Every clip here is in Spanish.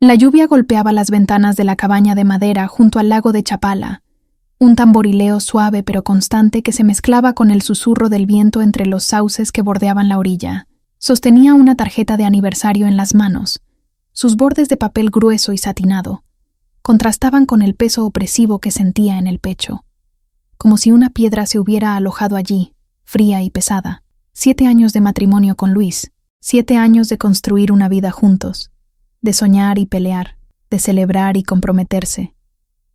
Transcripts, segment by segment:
La lluvia golpeaba las ventanas de la cabaña de madera junto al lago de Chapala, un tamborileo suave pero constante que se mezclaba con el susurro del viento entre los sauces que bordeaban la orilla. Sostenía una tarjeta de aniversario en las manos. Sus bordes de papel grueso y satinado contrastaban con el peso opresivo que sentía en el pecho, como si una piedra se hubiera alojado allí, fría y pesada. 7 años de matrimonio con Luis, 7 años de construir una vida juntos, de soñar y pelear, de celebrar y comprometerse,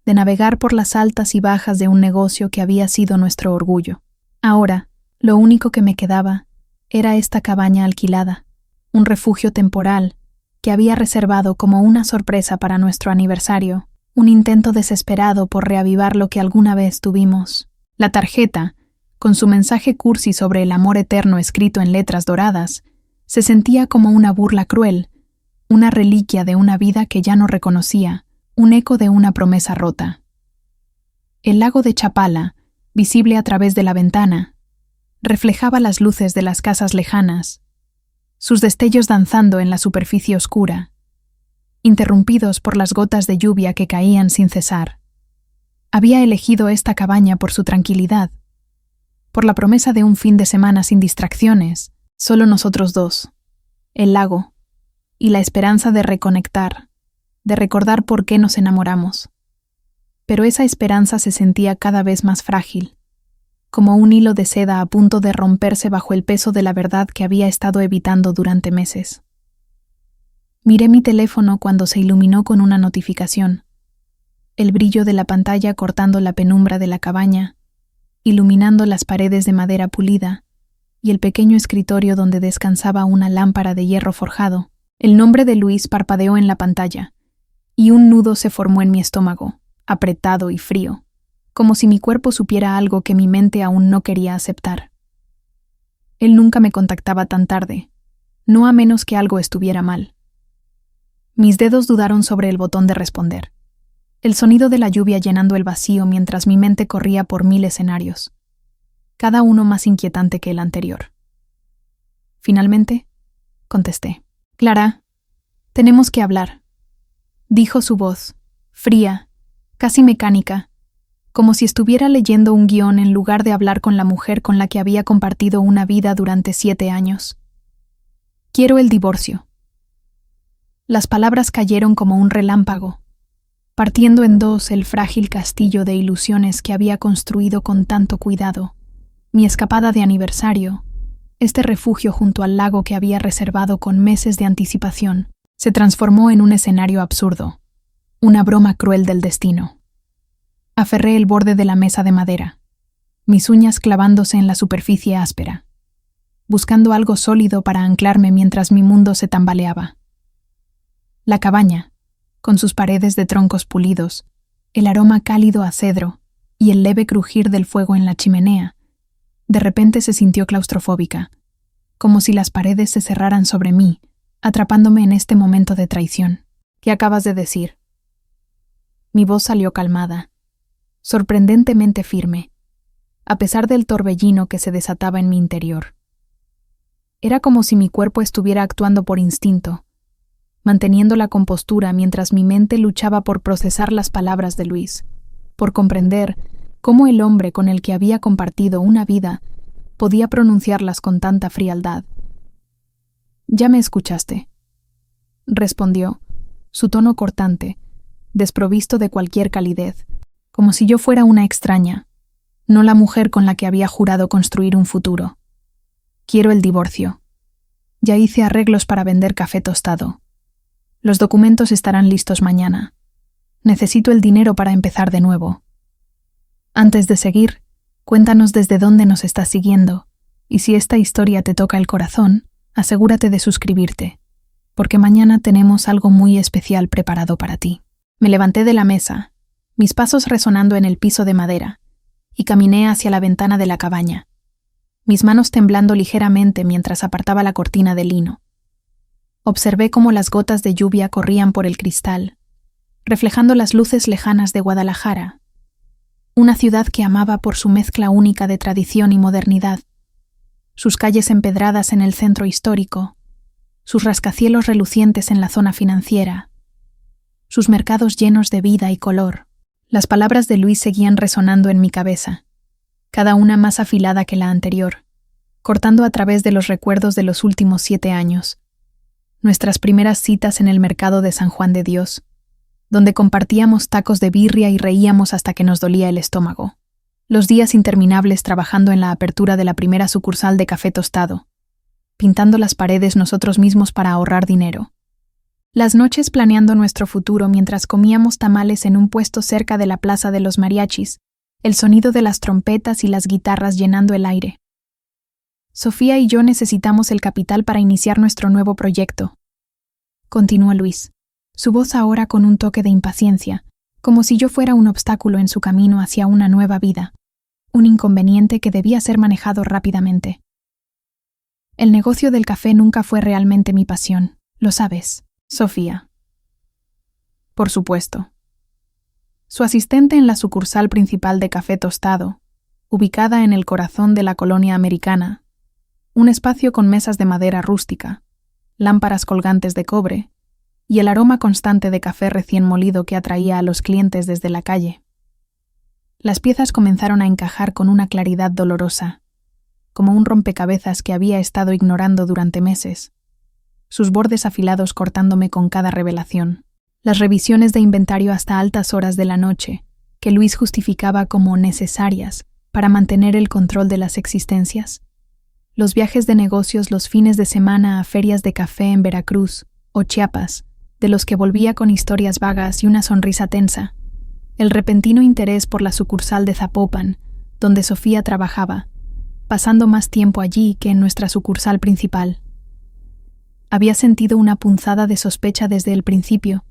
de navegar por las altas y bajas de un negocio que había sido nuestro orgullo. Ahora, lo único que me quedaba era esta cabaña alquilada, un refugio temporal que había reservado como una sorpresa para nuestro aniversario, un intento desesperado por reavivar lo que alguna vez tuvimos. La tarjeta, con su mensaje cursi sobre el amor eterno escrito en letras doradas, se sentía como una burla cruel, una reliquia de una vida que ya no reconocía, un eco de una promesa rota. El lago de Chapala, visible a través de la ventana, reflejaba las luces de las casas lejanas, sus destellos danzando en la superficie oscura, interrumpidos por las gotas de lluvia que caían sin cesar. Había elegido esta cabaña por su tranquilidad, por la promesa de un fin de semana sin distracciones, solo nosotros dos, el lago, y la esperanza de reconectar, de recordar por qué nos enamoramos. Pero esa esperanza se sentía cada vez más frágil, como un hilo de seda a punto de romperse bajo el peso de la verdad que había estado evitando durante meses. Miré mi teléfono cuando se iluminó con una notificación, el brillo de la pantalla cortando la penumbra de la cabaña, iluminando las paredes de madera pulida y el pequeño escritorio donde descansaba una lámpara de hierro forjado. El nombre de Luis parpadeó en la pantalla, y un nudo se formó en mi estómago, apretado y frío, como si mi cuerpo supiera algo que mi mente aún no quería aceptar. Él nunca me contactaba tan tarde, no a menos que algo estuviera mal. Mis dedos dudaron sobre el botón de responder. El sonido de la lluvia llenando el vacío mientras mi mente corría por 1000 escenarios, cada uno más inquietante que el anterior. Finalmente, contesté. «Clara, tenemos que hablar», dijo su voz, fría, casi mecánica, como si estuviera leyendo un guión en lugar de hablar con la mujer con la que había compartido una vida durante 7 años. «Quiero el divorcio». Las palabras cayeron como un relámpago, partiendo en dos el frágil castillo de ilusiones que había construido con tanto cuidado, mi escapada de aniversario, este refugio junto al lago que había reservado con meses de anticipación, se transformó en un escenario absurdo, una broma cruel del destino. Aferré el borde de la mesa de madera, mis uñas clavándose en la superficie áspera, buscando algo sólido para anclarme mientras mi mundo se tambaleaba. La cabaña, con sus paredes de troncos pulidos, el aroma cálido a cedro y el leve crujir del fuego en la chimenea, de repente se sintió claustrofóbica, como si las paredes se cerraran sobre mí, atrapándome en este momento de traición. «¿Qué acabas de decir?». Mi voz salió calmada, sorprendentemente firme, a pesar del torbellino que se desataba en mi interior. Era como si mi cuerpo estuviera actuando por instinto, manteniendo la compostura mientras mi mente luchaba por procesar las palabras de Luis, por comprender cómo el hombre con el que había compartido una vida podía pronunciarlas con tanta frialdad. «Ya me escuchaste», respondió, su tono cortante, desprovisto de cualquier calidez, como si yo fuera una extraña, no la mujer con la que había jurado construir un futuro. «Quiero el divorcio. Ya hice arreglos para vender café tostado. Los documentos estarán listos mañana. Necesito el dinero para empezar de nuevo. Antes de seguir, cuéntanos desde dónde nos estás siguiendo, y si esta historia te toca el corazón, asegúrate de suscribirte, porque mañana tenemos algo muy especial preparado para ti». Me levanté de la mesa, mis pasos resonando en el piso de madera, y caminé hacia la ventana de la cabaña, mis manos temblando ligeramente mientras apartaba la cortina de lino. Observé cómo las gotas de lluvia corrían por el cristal, reflejando las luces lejanas de Guadalajara, una ciudad que amaba por su mezcla única de tradición y modernidad, sus calles empedradas en el centro histórico, sus rascacielos relucientes en la zona financiera, sus mercados llenos de vida y color. Las palabras de Luis seguían resonando en mi cabeza, cada una más afilada que la anterior, cortando a través de los recuerdos de los últimos 7 años. Nuestras primeras citas en el mercado de San Juan de Dios, donde compartíamos tacos de birria y reíamos hasta que nos dolía el estómago. Los días interminables trabajando en la apertura de la primera sucursal de Café Tostado, pintando las paredes nosotros mismos para ahorrar dinero. Las noches planeando nuestro futuro mientras comíamos tamales en un puesto cerca de la Plaza de los Mariachis, el sonido de las trompetas y las guitarras llenando el aire. Sofía y yo necesitamos el capital para iniciar nuestro nuevo proyecto, continuó Luis, su voz ahora con un toque de impaciencia, como si yo fuera un obstáculo en su camino hacia una nueva vida, un inconveniente que debía ser manejado rápidamente. El negocio del café nunca fue realmente mi pasión, lo sabes, Sofía. Por supuesto. Su asistente en la sucursal principal de Café Tostado, ubicada en el corazón de la colonia americana, un espacio con mesas de madera rústica, lámparas colgantes de cobre y el aroma constante de café recién molido que atraía a los clientes desde la calle. Las piezas comenzaron a encajar con una claridad dolorosa, como un rompecabezas que había estado ignorando durante meses, sus bordes afilados cortándome con cada revelación. Las revisiones de inventario hasta altas horas de la noche, que Luis justificaba como necesarias para mantener el control de las existencias. Los viajes de negocios los fines de semana a ferias de café en Veracruz o Chiapas, de los que volvía con historias vagas y una sonrisa tensa. El repentino interés por la sucursal de Zapopan, donde Sofía trabajaba, pasando más tiempo allí que en nuestra sucursal principal. Había sentido una punzada de sospecha desde el principio,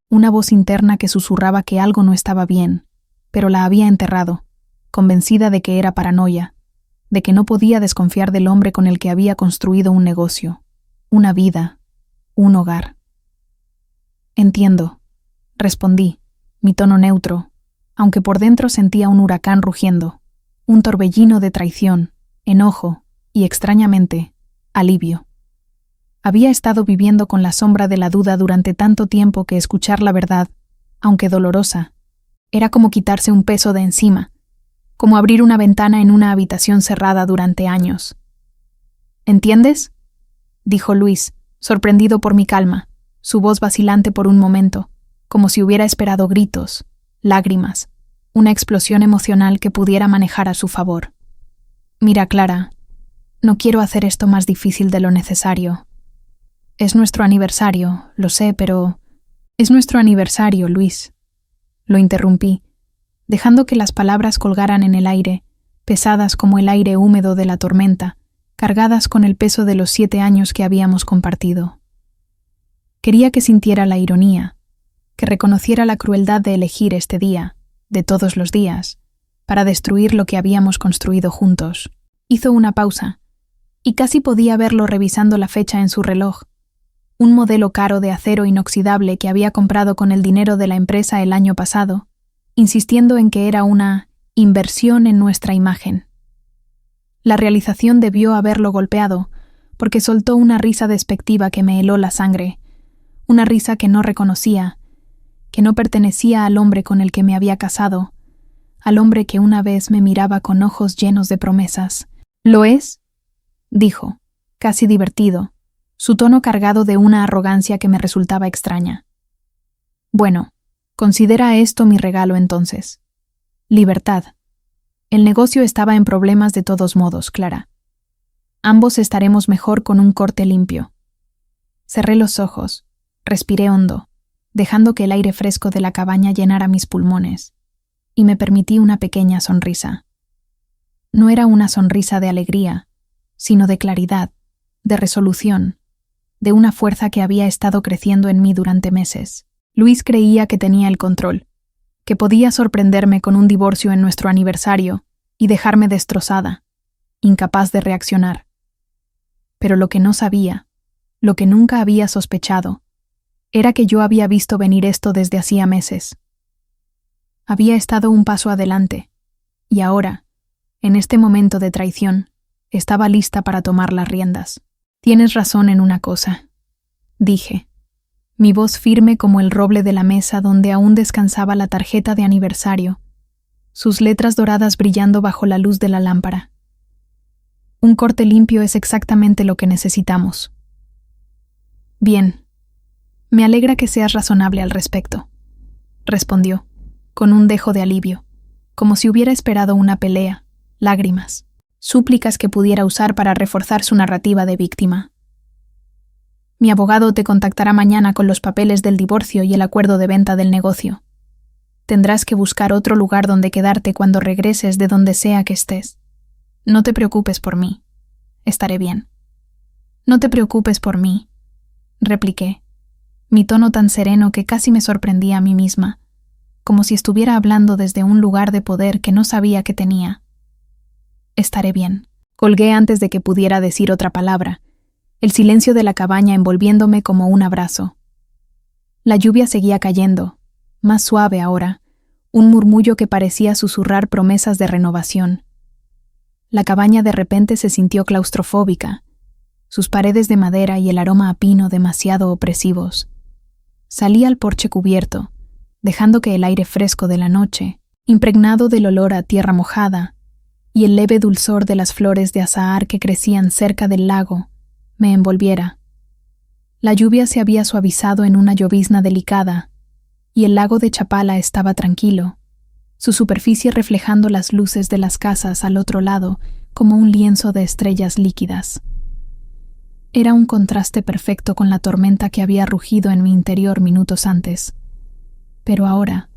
una voz interna que susurraba que algo no estaba bien, pero la había enterrado, convencida de que era paranoia, de que no podía desconfiar del hombre con el que había construido un negocio, una vida, un hogar. Entiendo, respondí, mi tono neutro, aunque por dentro sentía un huracán rugiendo, un torbellino de traición, enojo y, extrañamente, alivio. Había estado viviendo con la sombra de la duda durante tanto tiempo que escuchar la verdad, aunque dolorosa, era como quitarse un peso de encima, como abrir una ventana en una habitación cerrada durante años. ¿Entiendes?, dijo Luis, sorprendido por mi calma, su voz vacilante por un momento, como si hubiera esperado gritos, lágrimas, una explosión emocional que pudiera manejar a su favor. Mira, Clara, no quiero hacer esto más difícil de lo necesario. Es nuestro aniversario, lo sé, pero... Es nuestro aniversario, Luis. Lo interrumpí, dejando que las palabras colgaran en el aire, pesadas como el aire húmedo de la tormenta, cargadas con el peso de los 7 años que habíamos compartido. Quería que sintiera la ironía, que reconociera la crueldad de elegir este día, de todos los días, para destruir lo que habíamos construido juntos. Hizo una pausa, y casi podía verlo revisando la fecha en su reloj, un modelo caro de acero inoxidable que había comprado con el dinero de la empresa el año pasado, insistiendo en que era una inversión en nuestra imagen. La realización debió haberlo golpeado, porque soltó una risa despectiva que me heló la sangre, una risa que no reconocía, que no pertenecía al hombre con el que me había casado, al hombre que una vez me miraba con ojos llenos de promesas. ¿Lo es?, dijo, casi divertido, su tono cargado de una arrogancia que me resultaba extraña. Bueno, considera esto mi regalo entonces. Libertad. El negocio estaba en problemas de todos modos, Clara. Ambos estaremos mejor con un corte limpio. Cerré los ojos, respiré hondo, dejando que el aire fresco de la cabaña llenara mis pulmones, y me permití una pequeña sonrisa. No era una sonrisa de alegría, sino de claridad, de resolución, de una fuerza que había estado creciendo en mí durante meses. Luis creía que tenía el control, que podía sorprenderme con un divorcio en nuestro aniversario y dejarme destrozada, incapaz de reaccionar. Pero lo que no sabía, lo que nunca había sospechado, era que yo había visto venir esto desde hacía meses. Había estado un paso adelante, y ahora, en este momento de traición, estaba lista para tomar las riendas. Tienes razón en una cosa, dije. mi voz firme como el roble de la mesa donde aún descansaba la tarjeta de aniversario, sus letras doradas brillando bajo la luz de la lámpara. Un corte limpio es exactamente lo que necesitamos. Bien. Me alegra que seas razonable al respecto, respondió, con un dejo de alivio, como si hubiera esperado una pelea, lágrimas, súplicas que pudiera usar para reforzar su narrativa de víctima. Mi abogado te contactará mañana con los papeles del divorcio y el acuerdo de venta del negocio. Tendrás que buscar otro lugar donde quedarte cuando regreses de donde sea que estés. No te preocupes por mí. Estaré bien. No te preocupes por mí, repliqué, mi tono tan sereno que casi me sorprendía a mí misma, como si estuviera hablando desde un lugar de poder que no sabía que tenía. Estaré bien. Colgué antes de que pudiera decir otra palabra, el silencio de la cabaña envolviéndome como un abrazo. La lluvia seguía cayendo, más suave ahora, un murmullo que parecía susurrar promesas de renovación. La cabaña de repente se sintió claustrofóbica, sus paredes de madera y el aroma a pino demasiado opresivos. Salí al porche cubierto, dejando que el aire fresco de la noche, impregnado del olor a tierra mojada, y el leve dulzor de las flores de azahar que crecían cerca del lago, me envolviera. La lluvia se había suavizado en una llovizna delicada, y el lago de Chapala estaba tranquilo, su superficie reflejando las luces de las casas al otro lado como un lienzo de estrellas líquidas. Era un contraste perfecto con la tormenta que había rugido en mi interior minutos antes. Pero ahora,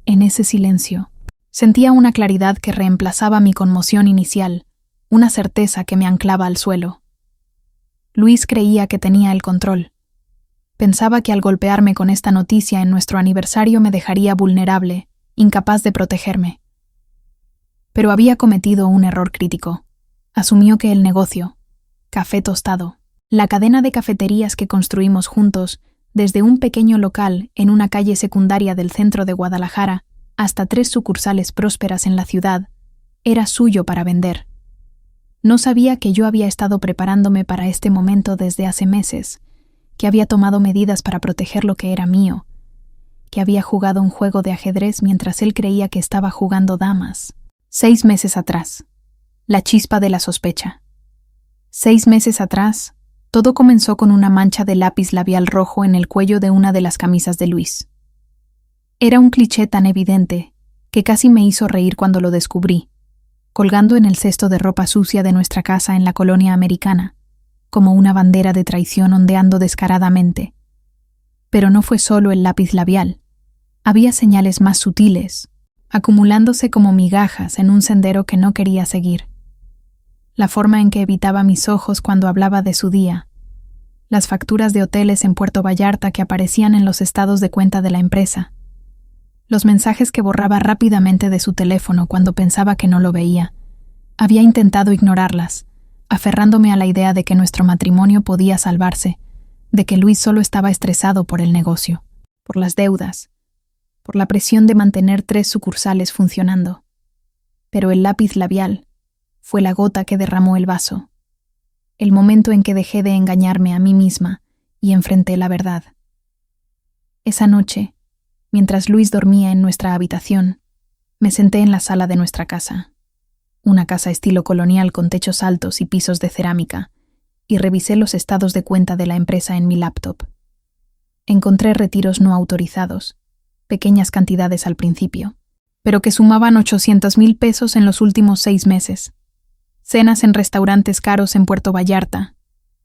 en ese silencio, sentía una claridad que reemplazaba mi conmoción inicial, una certeza que me anclaba al suelo. Luis creía que tenía el control. Pensaba que al golpearme con esta noticia en nuestro aniversario me dejaría vulnerable, incapaz de protegerme. Pero había cometido un error crítico. Asumió que el negocio, Café Tostado, la cadena de cafeterías que construimos juntos, desde un pequeño local en una calle secundaria del centro de Guadalajara hasta 3 sucursales prósperas en la ciudad, era suyo para vender. No sabía que yo había estado preparándome para este momento desde hace meses, que había tomado medidas para proteger lo que era mío, que había jugado un juego de ajedrez mientras él creía que estaba jugando damas. 6 meses atrás. La chispa de la sospecha. 6 meses atrás, todo comenzó con una mancha de lápiz labial rojo en el cuello de una de las camisas de Luis. Era un cliché tan evidente que casi me hizo reír cuando lo descubrí, colgando en el cesto de ropa sucia de nuestra casa en la colonia americana, como una bandera de traición ondeando descaradamente. Pero no fue solo el lápiz labial. Había señales más sutiles, acumulándose como migajas en un sendero que no quería seguir. La forma en que evitaba mis ojos cuando hablaba de su día, las facturas de hoteles en Puerto Vallarta que aparecían en los estados de cuenta de la empresa, los mensajes que borraba rápidamente de su teléfono cuando pensaba que no lo veía. Había intentado ignorarlas, aferrándome a la idea de que nuestro matrimonio podía salvarse, de que Luis solo estaba estresado por el negocio, por las deudas, por la presión de mantener 3 sucursales funcionando. Pero el lápiz labial fue la gota que derramó el vaso, el momento en que dejé de engañarme a mí misma y enfrenté la verdad. Esa noche, mientras Luis dormía en nuestra habitación, me senté en la sala de nuestra casa, una casa estilo colonial con techos altos y pisos de cerámica, y revisé los estados de cuenta de la empresa en mi laptop. Encontré retiros no autorizados, pequeñas cantidades al principio, pero que sumaban 800,000 pesos en los últimos 6 meses. Cenas en restaurantes caros en Puerto Vallarta,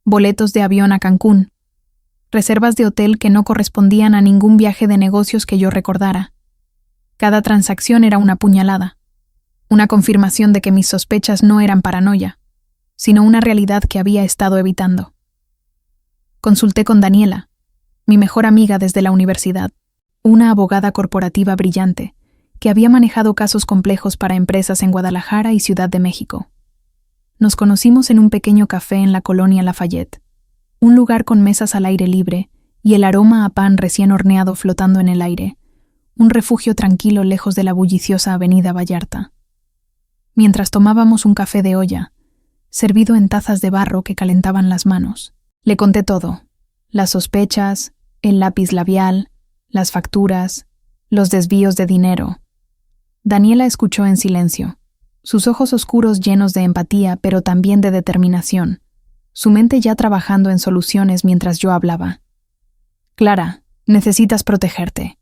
boletos de avión a Cancún, reservas de hotel que no correspondían a ningún viaje de negocios que yo recordara. Cada transacción era una puñalada, una confirmación de que mis sospechas no eran paranoia, sino una realidad que había estado evitando. Consulté con Daniela, mi mejor amiga desde la universidad, una abogada corporativa brillante, que había manejado casos complejos para empresas en Guadalajara y Ciudad de México. Nos conocimos en un pequeño café en la colonia Lafayette, un lugar con mesas al aire libre y el aroma a pan recién horneado flotando en el aire, un refugio tranquilo lejos de la bulliciosa avenida Vallarta. Mientras tomábamos un café de olla, servido en tazas de barro que calentaban las manos, le conté todo, las sospechas, el lápiz labial, las facturas, los desvíos de dinero. Daniela escuchó en silencio, sus ojos oscuros llenos de empatía, pero también de determinación, su mente ya trabajando en soluciones mientras yo hablaba. «Clara, necesitas protegerte»,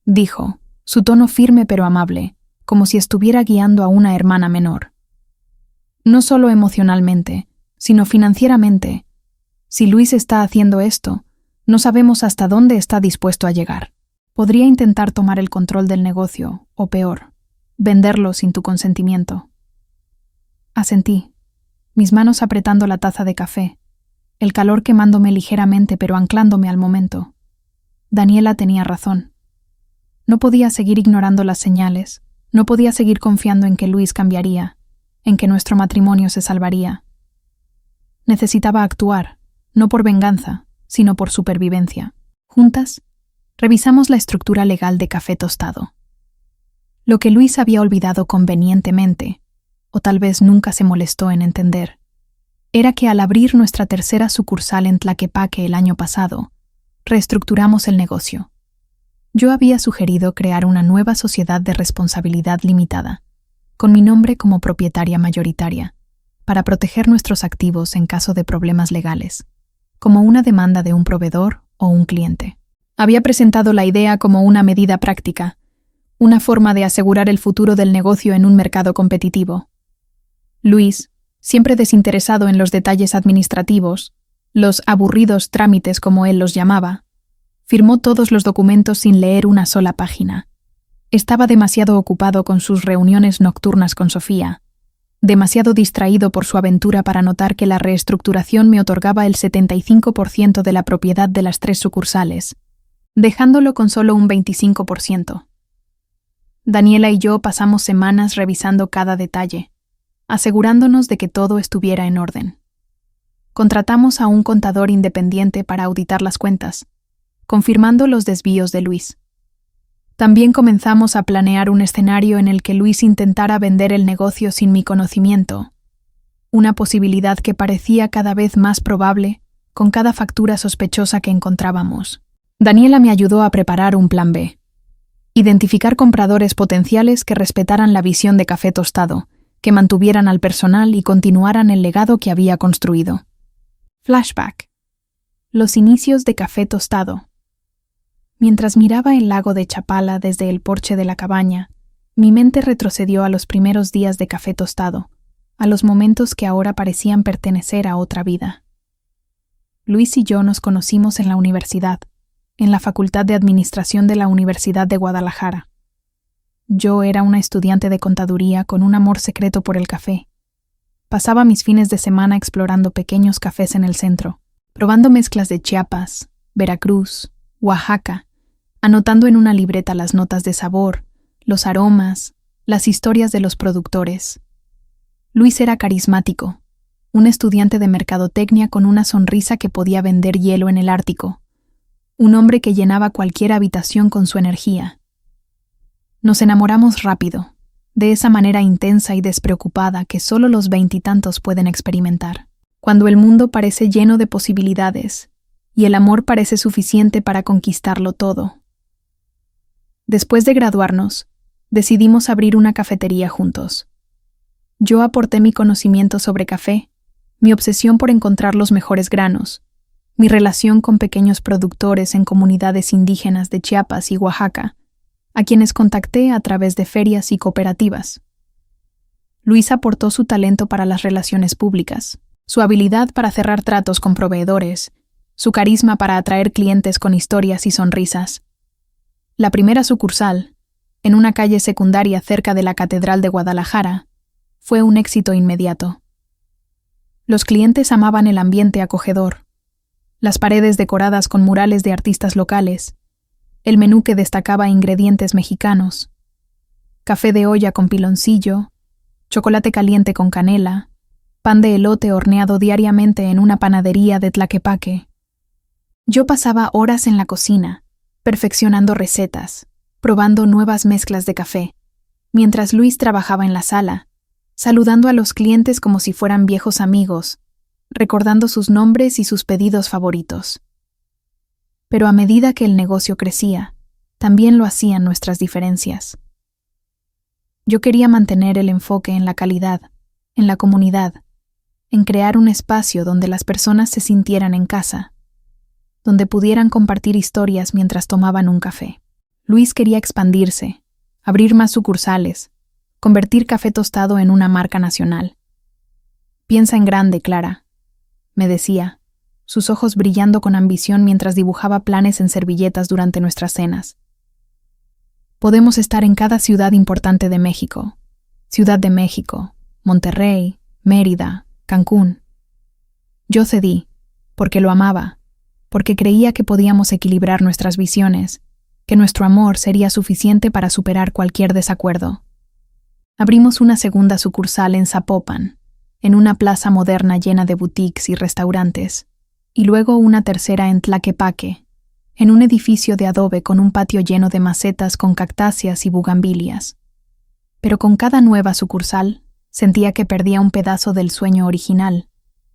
dijo, su tono firme pero amable, como si estuviera guiando a una hermana menor. «No solo emocionalmente, sino financieramente. Si Luis está haciendo esto, no sabemos hasta dónde está dispuesto a llegar. Podría intentar tomar el control del negocio, o peor, venderlo sin tu consentimiento». Asentí, mis manos apretando la taza de café, el calor quemándome ligeramente pero anclándome al momento. Daniela tenía razón. No podía seguir ignorando las señales, no podía seguir confiando en que Luis cambiaría, en que nuestro matrimonio se salvaría. Necesitaba actuar, no por venganza, sino por supervivencia. Juntas, revisamos la estructura legal de Café Tostado. Lo que Luis había olvidado convenientemente, o tal vez nunca se molestó en entender, era que al abrir nuestra tercera sucursal en Tlaquepaque el año pasado, reestructuramos el negocio. Yo había sugerido crear una nueva sociedad de responsabilidad limitada, con mi nombre como propietaria mayoritaria, para proteger nuestros activos en caso de problemas legales, como una demanda de un proveedor o un cliente. Había presentado la idea como una medida práctica, una forma de asegurar el futuro del negocio en un mercado competitivo. Luis, siempre desinteresado en los detalles administrativos, los aburridos trámites como él los llamaba, firmó todos los documentos sin leer una sola página. Estaba demasiado ocupado con sus reuniones nocturnas con Sofía, demasiado distraído por su aventura para notar que la reestructuración me otorgaba el 75% de la propiedad de las 3 sucursales, dejándolo con solo un 25%. Daniela y yo pasamos semanas revisando cada detalle, asegurándonos de que todo estuviera en orden. Contratamos a un contador independiente para auditar las cuentas, confirmando los desvíos de Luis. También comenzamos a planear un escenario en el que Luis intentara vender el negocio sin mi conocimiento, una posibilidad que parecía cada vez más probable con cada factura sospechosa que encontrábamos. Daniela me ayudó a preparar un plan B. Identificar compradores potenciales que respetaran la visión de Café Tostado, que mantuvieran al personal y continuaran el legado que había construido. Flashback. Los inicios de Café Tostado. Mientras miraba el lago de Chapala desde el porche de la cabaña, mi mente retrocedió a los primeros días de Café Tostado, a los momentos que ahora parecían pertenecer a otra vida. Luis y yo nos conocimos en la universidad, en la Facultad de Administración de la Universidad de Guadalajara. Yo era una estudiante de contaduría con un amor secreto por el café. Pasaba mis fines de semana explorando pequeños cafés en el centro, probando mezclas de Chiapas, Veracruz, Oaxaca, anotando en una libreta las notas de sabor, los aromas, las historias de los productores. Luis era carismático, un estudiante de mercadotecnia con una sonrisa que podía vender hielo en el Ártico, un hombre que llenaba cualquier habitación con su energía. Nos enamoramos rápido, de esa manera intensa y despreocupada que solo los 20 y tantos pueden experimentar, cuando el mundo parece lleno de posibilidades y el amor parece suficiente para conquistarlo todo. Después de graduarnos, decidimos abrir una cafetería juntos. Yo aporté mi conocimiento sobre café, mi obsesión por encontrar los mejores granos, mi relación con pequeños productores en comunidades indígenas de Chiapas y Oaxaca, a quienes contacté a través de ferias y cooperativas. Luis aportó su talento para las relaciones públicas, su habilidad para cerrar tratos con proveedores, su carisma para atraer clientes con historias y sonrisas. La primera sucursal, en una calle secundaria cerca de la Catedral de Guadalajara, fue un éxito inmediato. Los clientes amaban el ambiente acogedor, las paredes decoradas con murales de artistas locales, el menú que destacaba ingredientes mexicanos, café de olla con piloncillo, chocolate caliente con canela, pan de elote horneado diariamente en una panadería de Tlaquepaque. Yo pasaba horas en la cocina, perfeccionando recetas, probando nuevas mezclas de café, mientras Luis trabajaba en la sala, saludando a los clientes como si fueran viejos amigos, recordando sus nombres y sus pedidos favoritos. Pero a medida que el negocio crecía, también lo hacían nuestras diferencias. Yo quería mantener el enfoque en la calidad, en la comunidad, en crear un espacio donde las personas se sintieran en casa, donde pudieran compartir historias mientras tomaban un café. Luis quería expandirse, abrir más sucursales, convertir Café Tostado en una marca nacional. Piensa en grande, Clara, me decía, sus ojos brillando con ambición mientras dibujaba planes en servilletas durante nuestras cenas. Podemos estar en cada ciudad importante de México, Ciudad de México, Monterrey, Mérida, Cancún. Yo cedí, porque lo amaba, porque creía que podíamos equilibrar nuestras visiones, que nuestro amor sería suficiente para superar cualquier desacuerdo. Abrimos una segunda sucursal en Zapopan, en una plaza moderna llena de boutiques y restaurantes, y luego una tercera en Tlaquepaque, en un edificio de adobe con un patio lleno de macetas con cactáceas y bugambilias. Pero con cada nueva sucursal, sentía que perdía un pedazo del sueño original,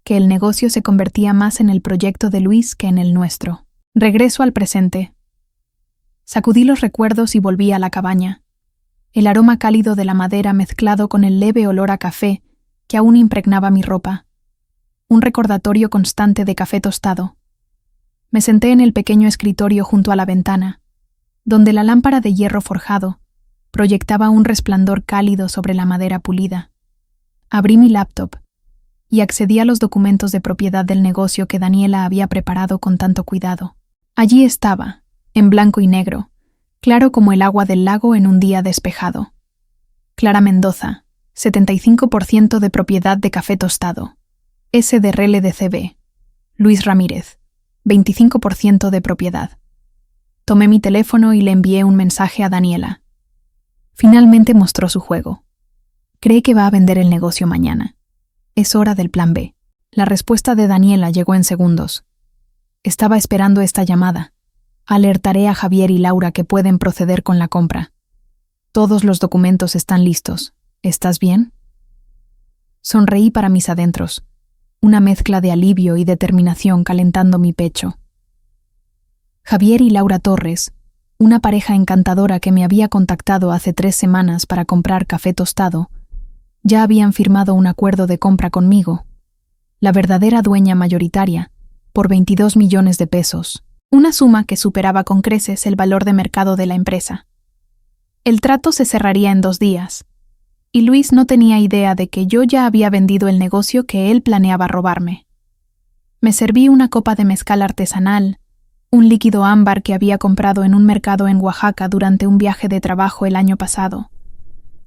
que el negocio se convertía más en el proyecto de Luis que en el nuestro. Regreso al presente. Sacudí los recuerdos y volví a la cabaña. El aroma cálido de la madera mezclado con el leve olor a café que aún impregnaba mi ropa. Un recordatorio constante de Café Tostado. Me senté en el pequeño escritorio junto a la ventana, donde la lámpara de hierro forjado proyectaba un resplandor cálido sobre la madera pulida. Abrí mi laptop y accedí a los documentos de propiedad del negocio que Daniela había preparado con tanto cuidado. Allí estaba, en blanco y negro, claro como el agua del lago en un día despejado. Clara Mendoza, 75% de propiedad de Café Tostado. SDRL de CB. Luis Ramírez, 25% de propiedad. Tomé mi teléfono y le envié un mensaje a Daniela. Finalmente mostró su juego. Cree que va a vender el negocio mañana. Es hora del plan B. La respuesta de Daniela llegó en segundos. Estaba esperando esta llamada. Alertaré a Javier y Laura que pueden proceder con la compra. Todos los documentos están listos. ¿Estás bien? Sonreí para mis adentros, una mezcla de alivio y determinación calentando mi pecho. Javier y Laura Torres, una pareja encantadora que me había contactado hace 3 semanas para comprar Café Tostado, ya habían firmado un acuerdo de compra conmigo, la verdadera dueña mayoritaria, por 22 millones de pesos, una suma que superaba con creces el valor de mercado de la empresa. El trato se cerraría en 2 días, y Luis no tenía idea de que yo ya había vendido el negocio que él planeaba robarme. Me serví una copa de mezcal artesanal, un líquido ámbar que había comprado en un mercado en Oaxaca durante un viaje de trabajo el año pasado,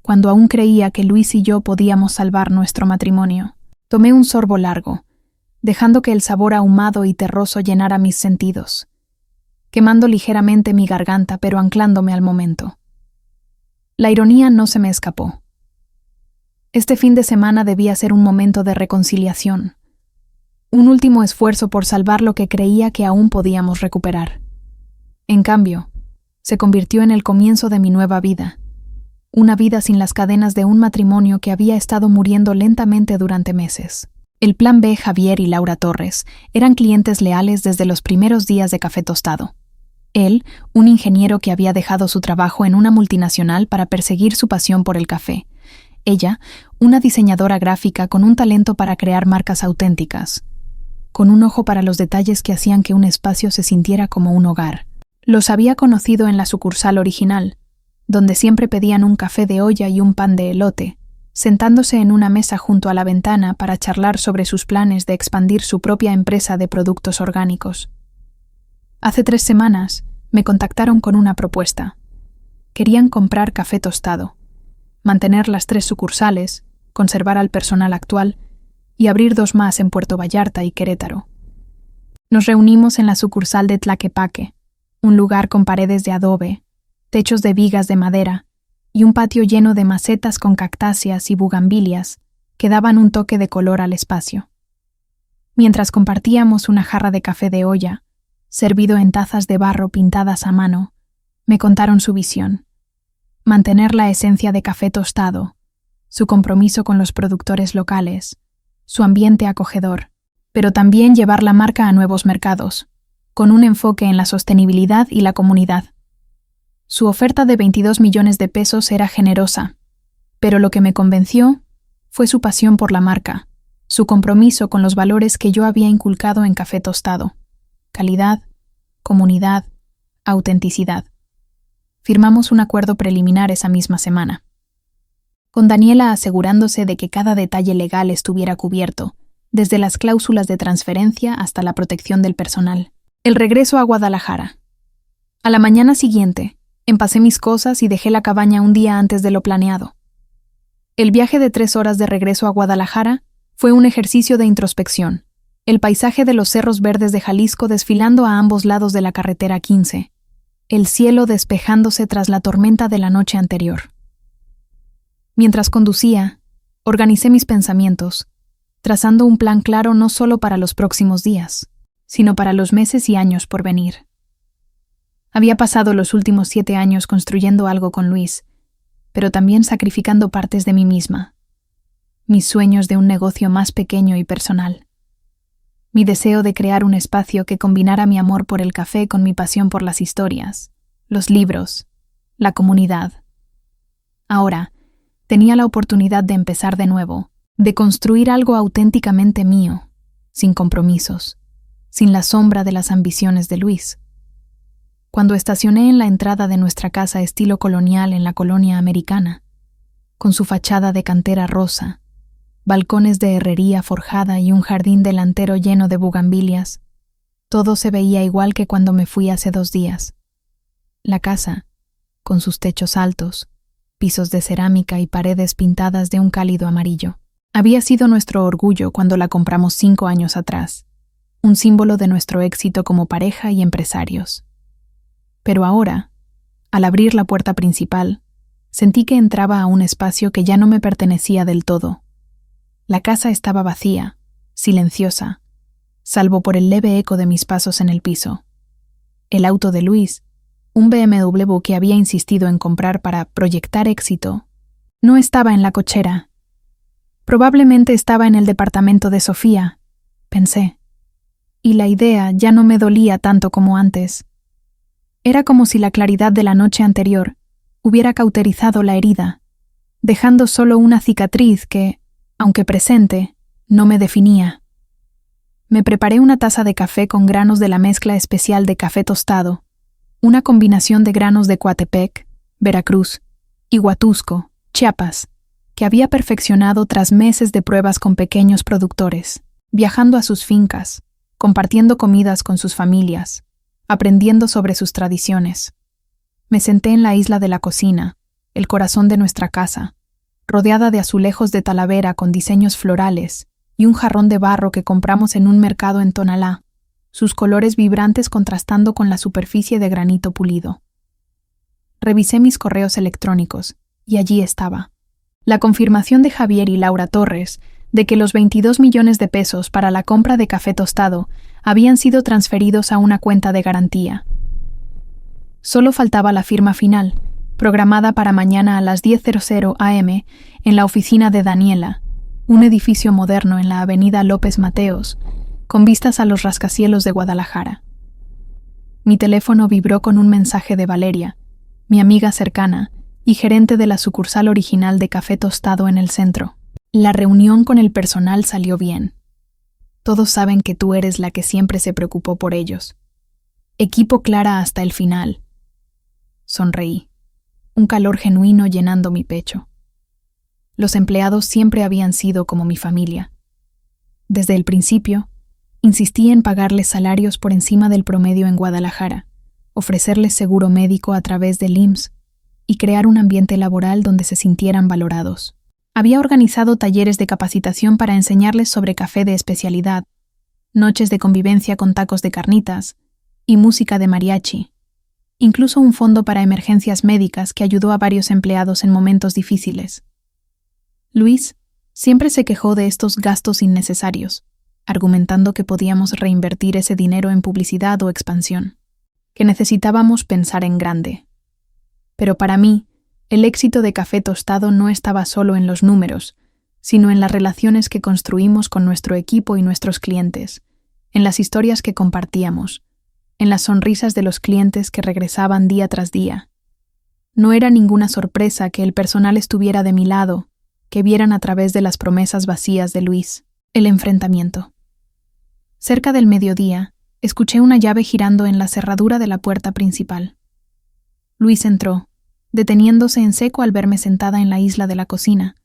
cuando aún creía que Luis y yo podíamos salvar nuestro matrimonio. Tomé un sorbo largo, dejando que el sabor ahumado y terroso llenara mis sentidos, quemando ligeramente mi garganta pero anclándome al momento. La ironía no se me escapó. Este fin de semana debía ser un momento de reconciliación, un último esfuerzo por salvar lo que creía que aún podíamos recuperar. En cambio, se convirtió en el comienzo de mi nueva vida, una vida sin las cadenas de un matrimonio que había estado muriendo lentamente durante meses. El plan B, Javier y Laura Torres, eran clientes leales desde los primeros días de Café Tostado. Él, un ingeniero que había dejado su trabajo en una multinacional para perseguir su pasión por el café. Ella, una diseñadora gráfica con un talento para crear marcas auténticas, con un ojo para los detalles que hacían que un espacio se sintiera como un hogar. Los había conocido en la sucursal original, donde siempre pedían un café de olla y un pan de elote, sentándose en una mesa junto a la ventana para charlar sobre sus planes de expandir su propia empresa de productos orgánicos. Hace 3 semanas me contactaron con una propuesta. Querían comprar Café Tostado, mantener las 3 sucursales, conservar al personal actual y abrir 2 más en Puerto Vallarta y Querétaro. Nos reunimos en la sucursal de Tlaquepaque, un lugar con paredes de adobe, techos de vigas de madera y un patio lleno de macetas con cactáceas y bugambilias que daban un toque de color al espacio. Mientras compartíamos una jarra de café de olla, servido en tazas de barro pintadas a mano, me contaron su visión: mantener la esencia de Café Tostado, su compromiso con los productores locales, su ambiente acogedor, pero también llevar la marca a nuevos mercados, con un enfoque en la sostenibilidad y la comunidad. Su oferta de 22 millones de pesos era generosa, pero lo que me convenció fue su pasión por la marca, su compromiso con los valores que yo había inculcado en Café Tostado: calidad, comunidad, autenticidad. Firmamos un acuerdo preliminar esa misma semana, con Daniela asegurándose de que cada detalle legal estuviera cubierto, desde las cláusulas de transferencia hasta la protección del personal. El regreso a Guadalajara. A la mañana siguiente, empacé mis cosas y dejé la cabaña un día antes de lo planeado. El viaje de 3 horas de regreso a Guadalajara fue un ejercicio de introspección. El paisaje de los cerros verdes de Jalisco desfilando a ambos lados de la carretera 15. El cielo despejándose tras la tormenta de la noche anterior. Mientras conducía, organicé mis pensamientos, trazando un plan claro no solo para los próximos días, sino para los meses y años por venir. Había pasado los últimos 7 años construyendo algo con Luis, pero también sacrificando partes de mí misma, mis sueños de un negocio más pequeño y personal, mi deseo de crear un espacio que combinara mi amor por el café con mi pasión por las historias, los libros, la comunidad. Ahora, tenía la oportunidad de empezar de nuevo, de construir algo auténticamente mío, sin compromisos, sin la sombra de las ambiciones de Luis. Cuando estacioné en la entrada de nuestra casa estilo colonial en la colonia americana, con su fachada de cantera rosa, balcones de herrería forjada y un jardín delantero lleno de bugambilias, todo se veía igual que cuando me fui hace 2 días. La casa, con sus techos altos, pisos de cerámica y paredes pintadas de un cálido amarillo, había sido nuestro orgullo cuando la compramos 5 años atrás, un símbolo de nuestro éxito como pareja y empresarios. Pero ahora, al abrir la puerta principal, sentí que entraba a un espacio que ya no me pertenecía del todo. La casa estaba vacía, silenciosa, salvo por el leve eco de mis pasos en el piso. El auto de Luis, un BMW que había insistido en comprar para proyectar éxito, no estaba en la cochera. Probablemente estaba en el departamento de Sofía, pensé, y la idea ya no me dolía tanto como antes. Era como si la claridad de la noche anterior hubiera cauterizado la herida, dejando solo una cicatriz que, aunque presente, no me definía. Me preparé una taza de café con granos de la mezcla especial de Café Tostado, una combinación de granos de Coatepec, Veracruz, y Huatusco, Chiapas, que había perfeccionado tras meses de pruebas con pequeños productores, viajando a sus fincas, compartiendo comidas con sus familias, aprendiendo sobre sus tradiciones. Me senté en la isla de la cocina, el corazón de nuestra casa, rodeada de azulejos de Talavera con diseños florales y un jarrón de barro que compramos en un mercado en Tonalá, sus colores vibrantes contrastando con la superficie de granito pulido. Revisé mis correos electrónicos y allí estaba. La confirmación de Javier y Laura Torres de que los 22 millones de pesos para la compra de Café Tostado habían sido transferidos a una cuenta de garantía. Solo faltaba la firma final, programada para mañana a las 10:00 a.m. en la oficina de Daniela, un edificio moderno en la avenida López Mateos, con vistas a los rascacielos de Guadalajara. Mi teléfono vibró con un mensaje de Valeria, mi amiga cercana y gerente de la sucursal original de Café Tostado en el centro. La reunión con el personal salió bien. Todos saben que tú eres la que siempre se preocupó por ellos. Equipo Clara hasta el final. Sonreí, un calor genuino llenando mi pecho. Los empleados siempre habían sido como mi familia. Desde el principio, insistí en pagarles salarios por encima del promedio en Guadalajara, ofrecerles seguro médico a través del IMSS y crear un ambiente laboral donde se sintieran valorados. Había organizado talleres de capacitación para enseñarles sobre café de especialidad, noches de convivencia con tacos de carnitas y música de mariachi. Incluso un fondo para emergencias médicas que ayudó a varios empleados en momentos difíciles. Luis siempre se quejó de estos gastos innecesarios, argumentando que podíamos reinvertir ese dinero en publicidad o expansión, que necesitábamos pensar en grande. Pero para mí, el éxito de Café Tostado no estaba solo en los números, sino en las relaciones que construimos con nuestro equipo y nuestros clientes, en las historias que compartíamos, en las sonrisas de los clientes que regresaban día tras día. No era ninguna sorpresa que el personal estuviera de mi lado, que vieran a través de las promesas vacías de Luis el enfrentamiento. Cerca del mediodía, escuché una llave girando en la cerradura de la puerta principal. Luis entró, deteniéndose en seco al verme sentada en la isla de la cocina,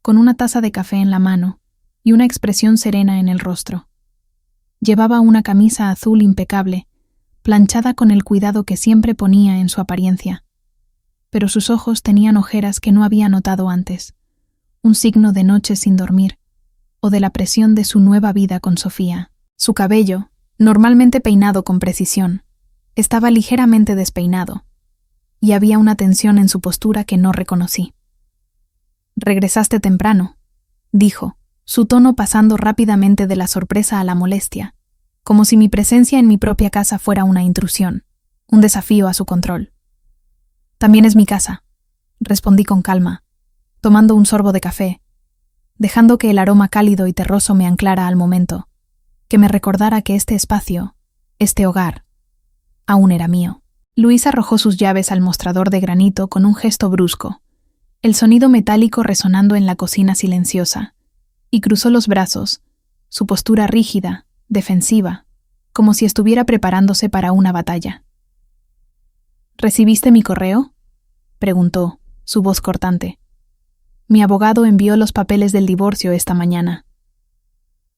con una taza de café en la mano y una expresión serena en el rostro. Llevaba una camisa azul impecable, planchada con el cuidado que siempre ponía en su apariencia, pero sus ojos tenían ojeras que no había notado antes, un signo de noches sin dormir, o de la presión de su nueva vida con Sofía. Su cabello, normalmente peinado con precisión, estaba ligeramente despeinado, y había una tensión en su postura que no reconocí. «Regresaste temprano», dijo, su tono pasando rápidamente de la sorpresa a la molestia, como si mi presencia en mi propia casa fuera una intrusión, un desafío a su control. «También es mi casa», respondí con calma, tomando un sorbo de café, dejando que el aroma cálido y terroso me anclara al momento, que me recordara que este espacio, este hogar, aún era mío. Luis arrojó sus llaves al mostrador de granito con un gesto brusco, el sonido metálico resonando en la cocina silenciosa, y cruzó los brazos, su postura rígida, defensiva, como si estuviera preparándose para una batalla. «¿Recibiste mi correo?», preguntó, su voz cortante. «Mi abogado envió los papeles del divorcio esta mañana».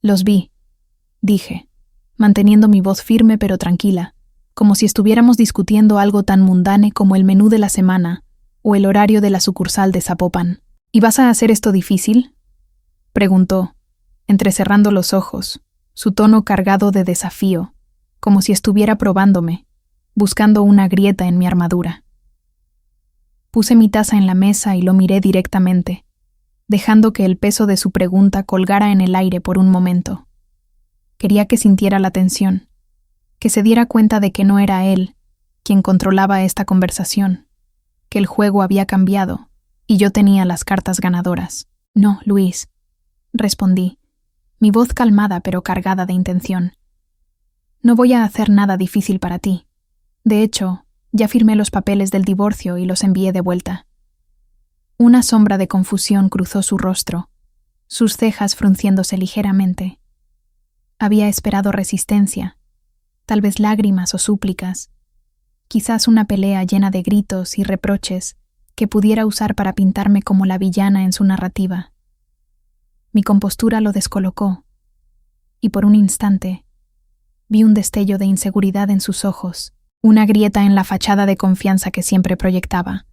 «Los vi», dije, manteniendo mi voz firme pero tranquila, como si estuviéramos discutiendo algo tan mundane como el menú de la semana o el horario de la sucursal de Zapopan. «¿Y vas a hacer esto difícil?», preguntó, entrecerrando los ojos, su tono cargado de desafío, como si estuviera probándome, buscando una grieta en mi armadura. Puse mi taza en la mesa y lo miré directamente, dejando que el peso de su pregunta colgara en el aire por un momento. Quería que sintiera la tensión, que se diera cuenta de que no era él quien controlaba esta conversación, que el juego había cambiado y yo tenía las cartas ganadoras. «No, Luis», respondí, mi voz calmada pero cargada de intención. «No voy a hacer nada difícil para ti. De hecho, ya firmé los papeles del divorcio y los envié de vuelta». Una sombra de confusión cruzó su rostro, sus cejas frunciéndose ligeramente. Había esperado resistencia, tal vez lágrimas o súplicas, quizás una pelea llena de gritos y reproches que pudiera usar para pintarme como la villana en su narrativa. Mi compostura lo descolocó, y por un instante vi un destello de inseguridad en sus ojos, una grieta en la fachada de confianza que siempre proyectaba,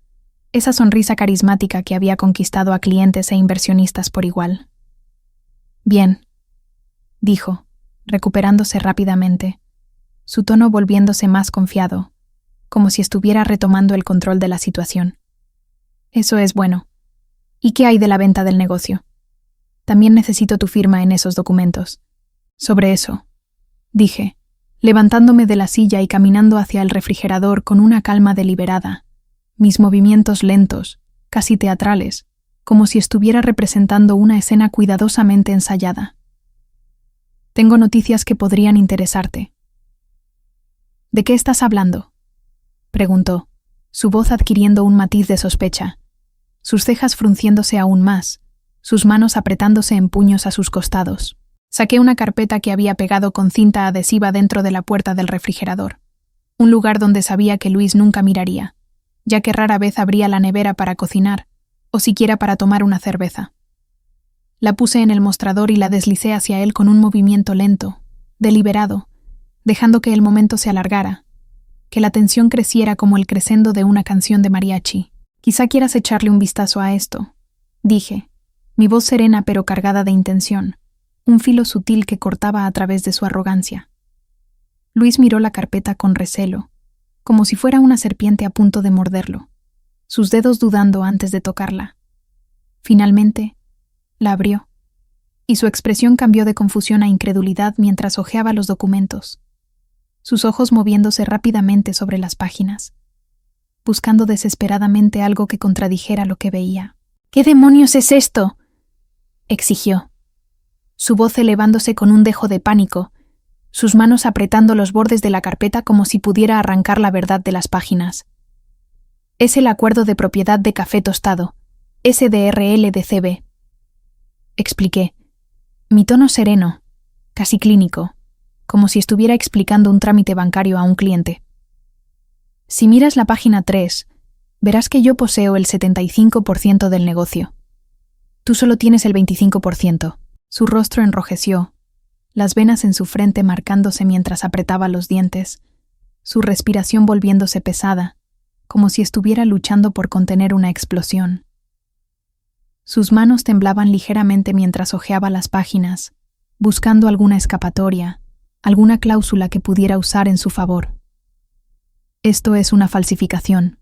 esa sonrisa carismática que había conquistado a clientes e inversionistas por igual. «Bien», dijo, recuperándose rápidamente, su tono volviéndose más confiado, como si estuviera retomando el control de la situación. «Eso es bueno. ¿Y qué hay de la venta del negocio? También necesito tu firma en esos documentos». «Sobre eso», dije, levantándome de la silla y caminando hacia el refrigerador con una calma deliberada, mis movimientos lentos, casi teatrales, como si estuviera representando una escena cuidadosamente ensayada. «Tengo noticias que podrían interesarte». «¿De qué estás hablando?», preguntó, su voz adquiriendo un matiz de sospecha, sus cejas frunciéndose aún más, sus manos apretándose en puños a sus costados. Saqué una carpeta que había pegado con cinta adhesiva dentro de la puerta del refrigerador, un lugar donde sabía que Luis nunca miraría, ya que rara vez abría la nevera para cocinar, o siquiera para tomar una cerveza. La puse en el mostrador y la deslicé hacia él con un movimiento lento, deliberado, dejando que el momento se alargara, que la tensión creciera como el crescendo de una canción de mariachi. «Quizá quieras echarle un vistazo a esto», dije, mi voz serena pero cargada de intención, un filo sutil que cortaba a través de su arrogancia. Luis miró la carpeta con recelo, como si fuera una serpiente a punto de morderlo, sus dedos dudando antes de tocarla. Finalmente, la abrió, y su expresión cambió de confusión a incredulidad mientras hojeaba los documentos, sus ojos moviéndose rápidamente sobre las páginas, buscando desesperadamente algo que contradijera lo que veía. «¿Qué demonios es esto?», exigió, su voz elevándose con un dejo de pánico, sus manos apretando los bordes de la carpeta como si pudiera arrancar la verdad de las páginas. Es el acuerdo de propiedad de Café Tostado, SDRL de CB. Expliqué, mi tono sereno, casi clínico, como si estuviera explicando un trámite bancario a un cliente. Si miras la página 3, verás que yo poseo el 75% del negocio. Tú solo tienes el 25%. Su rostro enrojeció, las venas en su frente marcándose mientras apretaba los dientes, su respiración volviéndose pesada, como si estuviera luchando por contener una explosión. Sus manos temblaban ligeramente mientras hojeaba las páginas, buscando alguna escapatoria, alguna cláusula que pudiera usar en su favor. «Esto es una falsificación»,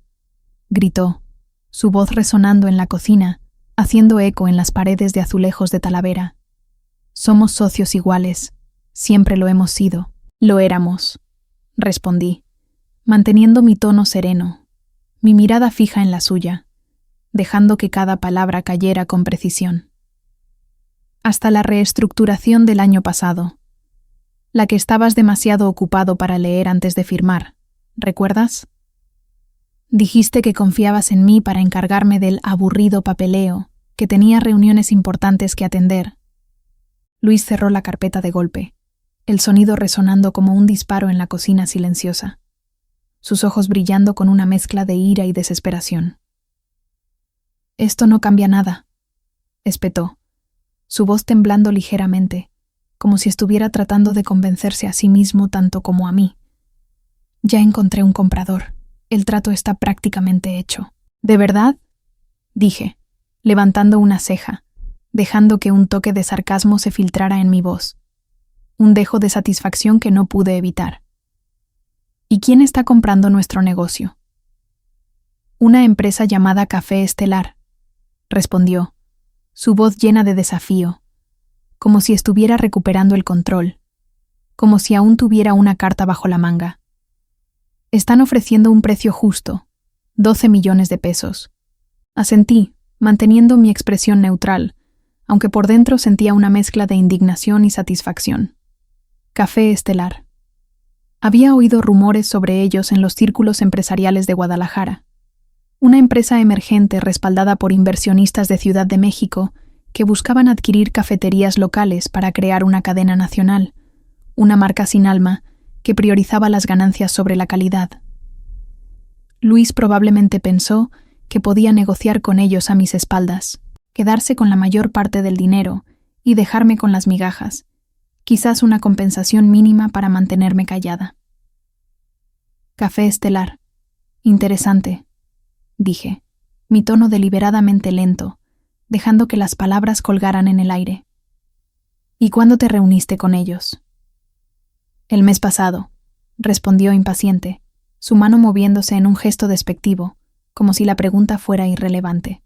gritó, su voz resonando en la cocina, haciendo eco en las paredes de azulejos de Talavera. «Somos socios iguales, siempre lo hemos sido». «Lo éramos», respondí, manteniendo mi tono sereno, mi mirada fija en la suya, dejando que cada palabra cayera con precisión. «Hasta la reestructuración del año pasado, la que estabas demasiado ocupado para leer antes de firmar, ¿recuerdas? Dijiste que confiabas en mí para encargarme del aburrido papeleo, que tenía reuniones importantes que atender». Luis cerró la carpeta de golpe, el sonido resonando como un disparo en la cocina silenciosa, sus ojos brillando con una mezcla de ira y desesperación. «Esto no cambia nada», espetó, su voz temblando ligeramente, como si estuviera tratando de convencerse a sí mismo tanto como a mí. «Ya encontré un comprador. El trato está prácticamente hecho». «¿De verdad?», dije, levantando una ceja, dejando que un toque de sarcasmo se filtrara en mi voz, un dejo de satisfacción que no pude evitar. «¿Y quién está comprando nuestro negocio?» «Una empresa llamada Café Estelar», respondió, su voz llena de desafío, como si estuviera recuperando el control, como si aún tuviera una carta bajo la manga. «Están ofreciendo un precio justo, 12 millones de pesos». Asentí, manteniendo mi expresión neutral, aunque por dentro sentía una mezcla de indignación y satisfacción. Café Estelar. Había oído rumores sobre ellos en los círculos empresariales de Guadalajara. Una empresa emergente respaldada por inversionistas de Ciudad de México que buscaban adquirir cafeterías locales para crear una cadena nacional, una marca sin alma que priorizaba las ganancias sobre la calidad. Luis probablemente pensó que podía negociar con ellos a mis espaldas, quedarse con la mayor parte del dinero y dejarme con las migajas, quizás una compensación mínima para mantenerme callada. Café Estelar. Interesante, dije, mi tono deliberadamente lento, dejando que las palabras colgaran en el aire. ¿Y cuándo te reuniste con ellos? El mes pasado, respondió impaciente, su mano moviéndose en un gesto despectivo, como si la pregunta fuera irrelevante.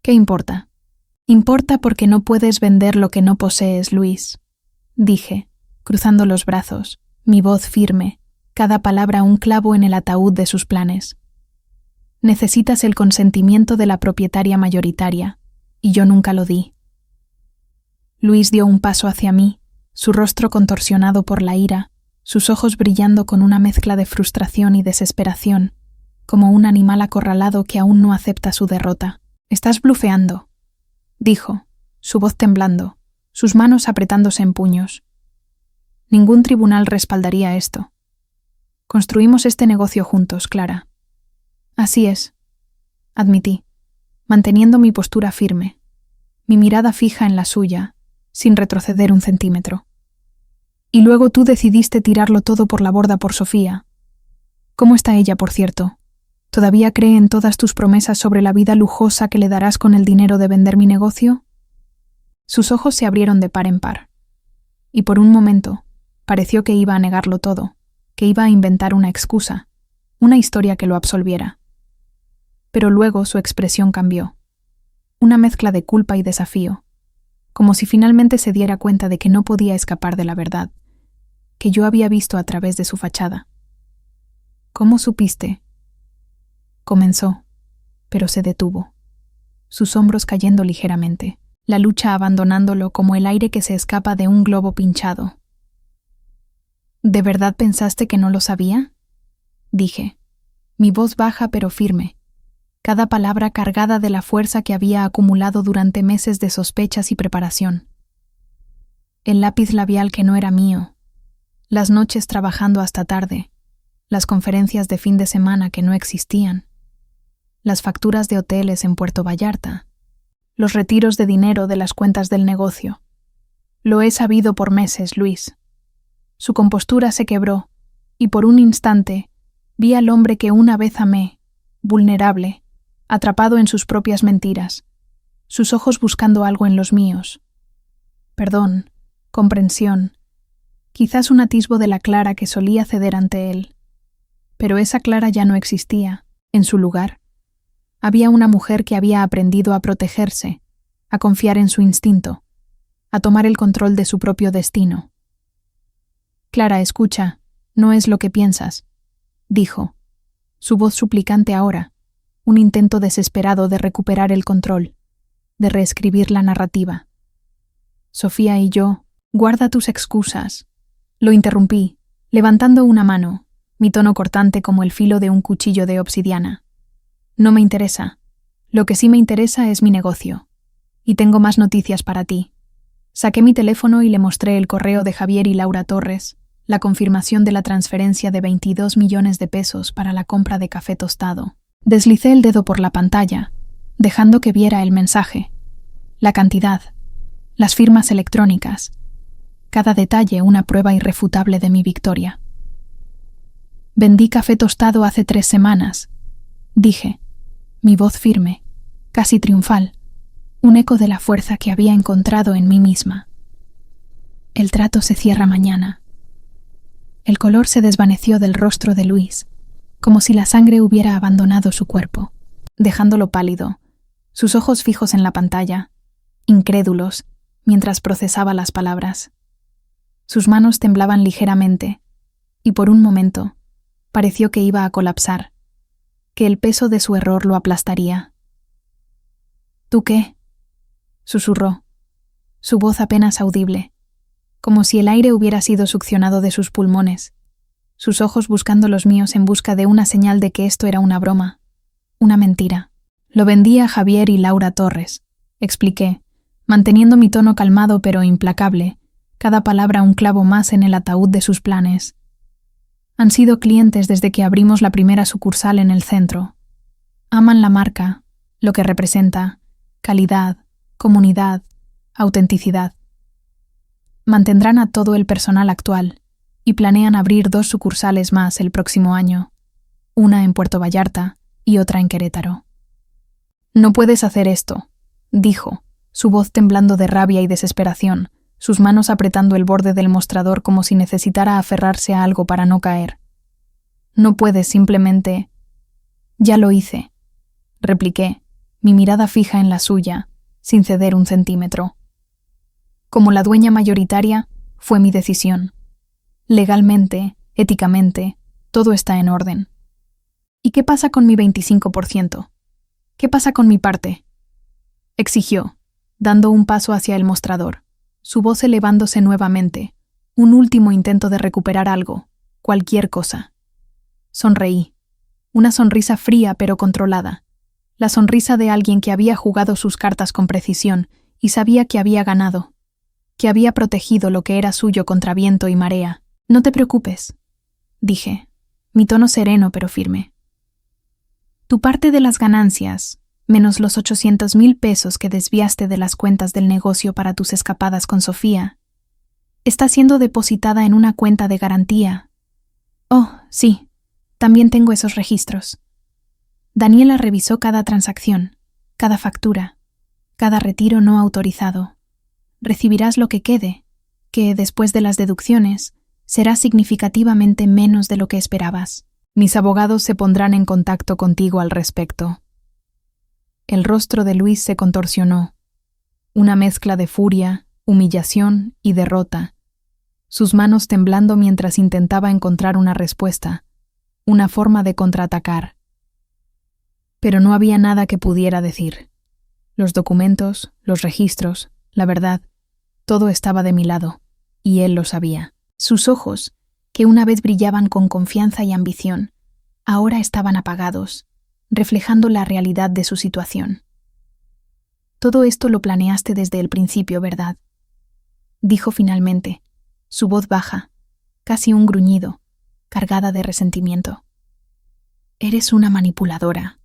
¿Qué importa? Importa porque no puedes vender lo que no posees, Luis, dije, cruzando los brazos, mi voz firme, cada palabra un clavo en el ataúd de sus planes. Necesitas el consentimiento de la propietaria mayoritaria, y yo nunca lo di. Luis dio un paso hacia mí, su rostro contorsionado por la ira, sus ojos brillando con una mezcla de frustración y desesperación, como un animal acorralado que aún no acepta su derrota. «Estás blufeando», dijo, su voz temblando, sus manos apretándose en puños. Ningún tribunal respaldaría esto. Construimos este negocio juntos, Clara. Así es, admití, manteniendo mi postura firme, mi mirada fija en la suya, sin retroceder un centímetro. Y luego tú decidiste tirarlo todo por la borda por Sofía. ¿Cómo está ella, por cierto? ¿Todavía cree en todas tus promesas sobre la vida lujosa que le darás con el dinero de vender mi negocio? Sus ojos se abrieron de par en par, y por un momento pareció que iba a negarlo todo, que iba a inventar una excusa, una historia que lo absolviera. Pero luego su expresión cambió, una mezcla de culpa y desafío, como si finalmente se diera cuenta de que no podía escapar de la verdad, que yo había visto a través de su fachada. «¿Cómo supiste?», comenzó, pero se detuvo, sus hombros cayendo ligeramente, la lucha abandonándolo como el aire que se escapa de un globo pinchado. ¿De verdad pensaste que no lo sabía? Dije, mi voz baja pero firme, cada palabra cargada de la fuerza que había acumulado durante meses de sospechas y preparación. El lápiz labial que no era mío, las noches trabajando hasta tarde, las conferencias de fin de semana que no existían, las facturas de hoteles en Puerto Vallarta, los retiros de dinero de las cuentas del negocio. Lo he sabido por meses, Luis. Su compostura se quebró, y por un instante vi al hombre que una vez amé, vulnerable, atrapado en sus propias mentiras, sus ojos buscando algo en los míos. Perdón, comprensión, quizás un atisbo de la Clara que solía ceder ante él. Pero esa Clara ya no existía. En su lugar, había una mujer que había aprendido a protegerse, a confiar en su instinto, a tomar el control de su propio destino. Clara, escucha, no es lo que piensas, dijo, su voz suplicante ahora, un intento desesperado de recuperar el control, de reescribir la narrativa. Sofía y yo, guarda tus excusas. Lo interrumpí, levantando una mano, mi tono cortante como el filo de un cuchillo de obsidiana. No me interesa. Lo que sí me interesa es mi negocio. Y tengo más noticias para ti. Saqué mi teléfono y le mostré el correo de Javier y Laura Torres, la confirmación de la transferencia de 22 millones de pesos para la compra de café tostado. Deslicé el dedo por la pantalla, dejando que viera el mensaje, la cantidad, las firmas electrónicas, cada detalle una prueba irrefutable de mi victoria. Vendí café tostado hace 3 semanas, dije, mi voz firme, casi triunfal, un eco de la fuerza que había encontrado en mí misma. El trato se cierra mañana. El color se desvaneció del rostro de Luis, como si la sangre hubiera abandonado su cuerpo, dejándolo pálido, sus ojos fijos en la pantalla, incrédulos, mientras procesaba las palabras. Sus manos temblaban ligeramente, y por un momento pareció que iba a colapsar, que el peso de su error lo aplastaría. ¿Tú qué?, susurró, su voz apenas audible, como si el aire hubiera sido succionado de sus pulmones, sus ojos buscando los míos en busca de una señal de que esto era una broma, una mentira. Lo vendí a Javier y Laura Torres, expliqué, manteniendo mi tono calmado pero implacable, cada palabra un clavo más en el ataúd de sus planes. Han sido clientes desde que abrimos la primera sucursal en el centro. Aman la marca, lo que representa, calidad, comunidad, autenticidad. Mantendrán a todo el personal actual y planean abrir 2 sucursales más el próximo año, una en Puerto Vallarta y otra en Querétaro. No puedes hacer esto, dijo, su voz temblando de rabia y desesperación, sus manos apretando el borde del mostrador como si necesitara aferrarse a algo para no caer. No puedes simplemente... Ya lo hice, repliqué, mi mirada fija en la suya, sin ceder un centímetro. Como la dueña mayoritaria, fue mi decisión. Legalmente, éticamente, todo está en orden. ¿Y qué pasa con mi 25%? ¿Qué pasa con mi parte?, exigió, dando un paso hacia el mostrador, su voz elevándose nuevamente, un último intento de recuperar algo, cualquier cosa. Sonreí, una sonrisa fría pero controlada, la sonrisa de alguien que había jugado sus cartas con precisión y sabía que había ganado, que había protegido lo que era suyo contra viento y marea. No te preocupes, dije, mi tono sereno pero firme. Tu parte de las ganancias, menos los 800,000 pesos que desviaste de las cuentas del negocio para tus escapadas con Sofía, está siendo depositada en una cuenta de garantía. Oh, sí, también tengo esos registros. Daniela revisó cada transacción, cada factura, cada retiro no autorizado. Recibirás lo que quede, que, después de las deducciones, será significativamente menos de lo que esperabas. Mis abogados se pondrán en contacto contigo al respecto. El rostro de Luis se contorsionó, una mezcla de furia, humillación y derrota, sus manos temblando mientras intentaba encontrar una respuesta, una forma de contraatacar. Pero no había nada que pudiera decir. Los documentos, los registros, la verdad, todo estaba de mi lado, y él lo sabía. Sus ojos, que una vez brillaban con confianza y ambición, ahora estaban apagados, reflejando la realidad de su situación. Todo esto lo planeaste desde el principio, ¿verdad?, dijo finalmente, su voz baja, casi un gruñido, cargada de resentimiento. Eres una manipuladora.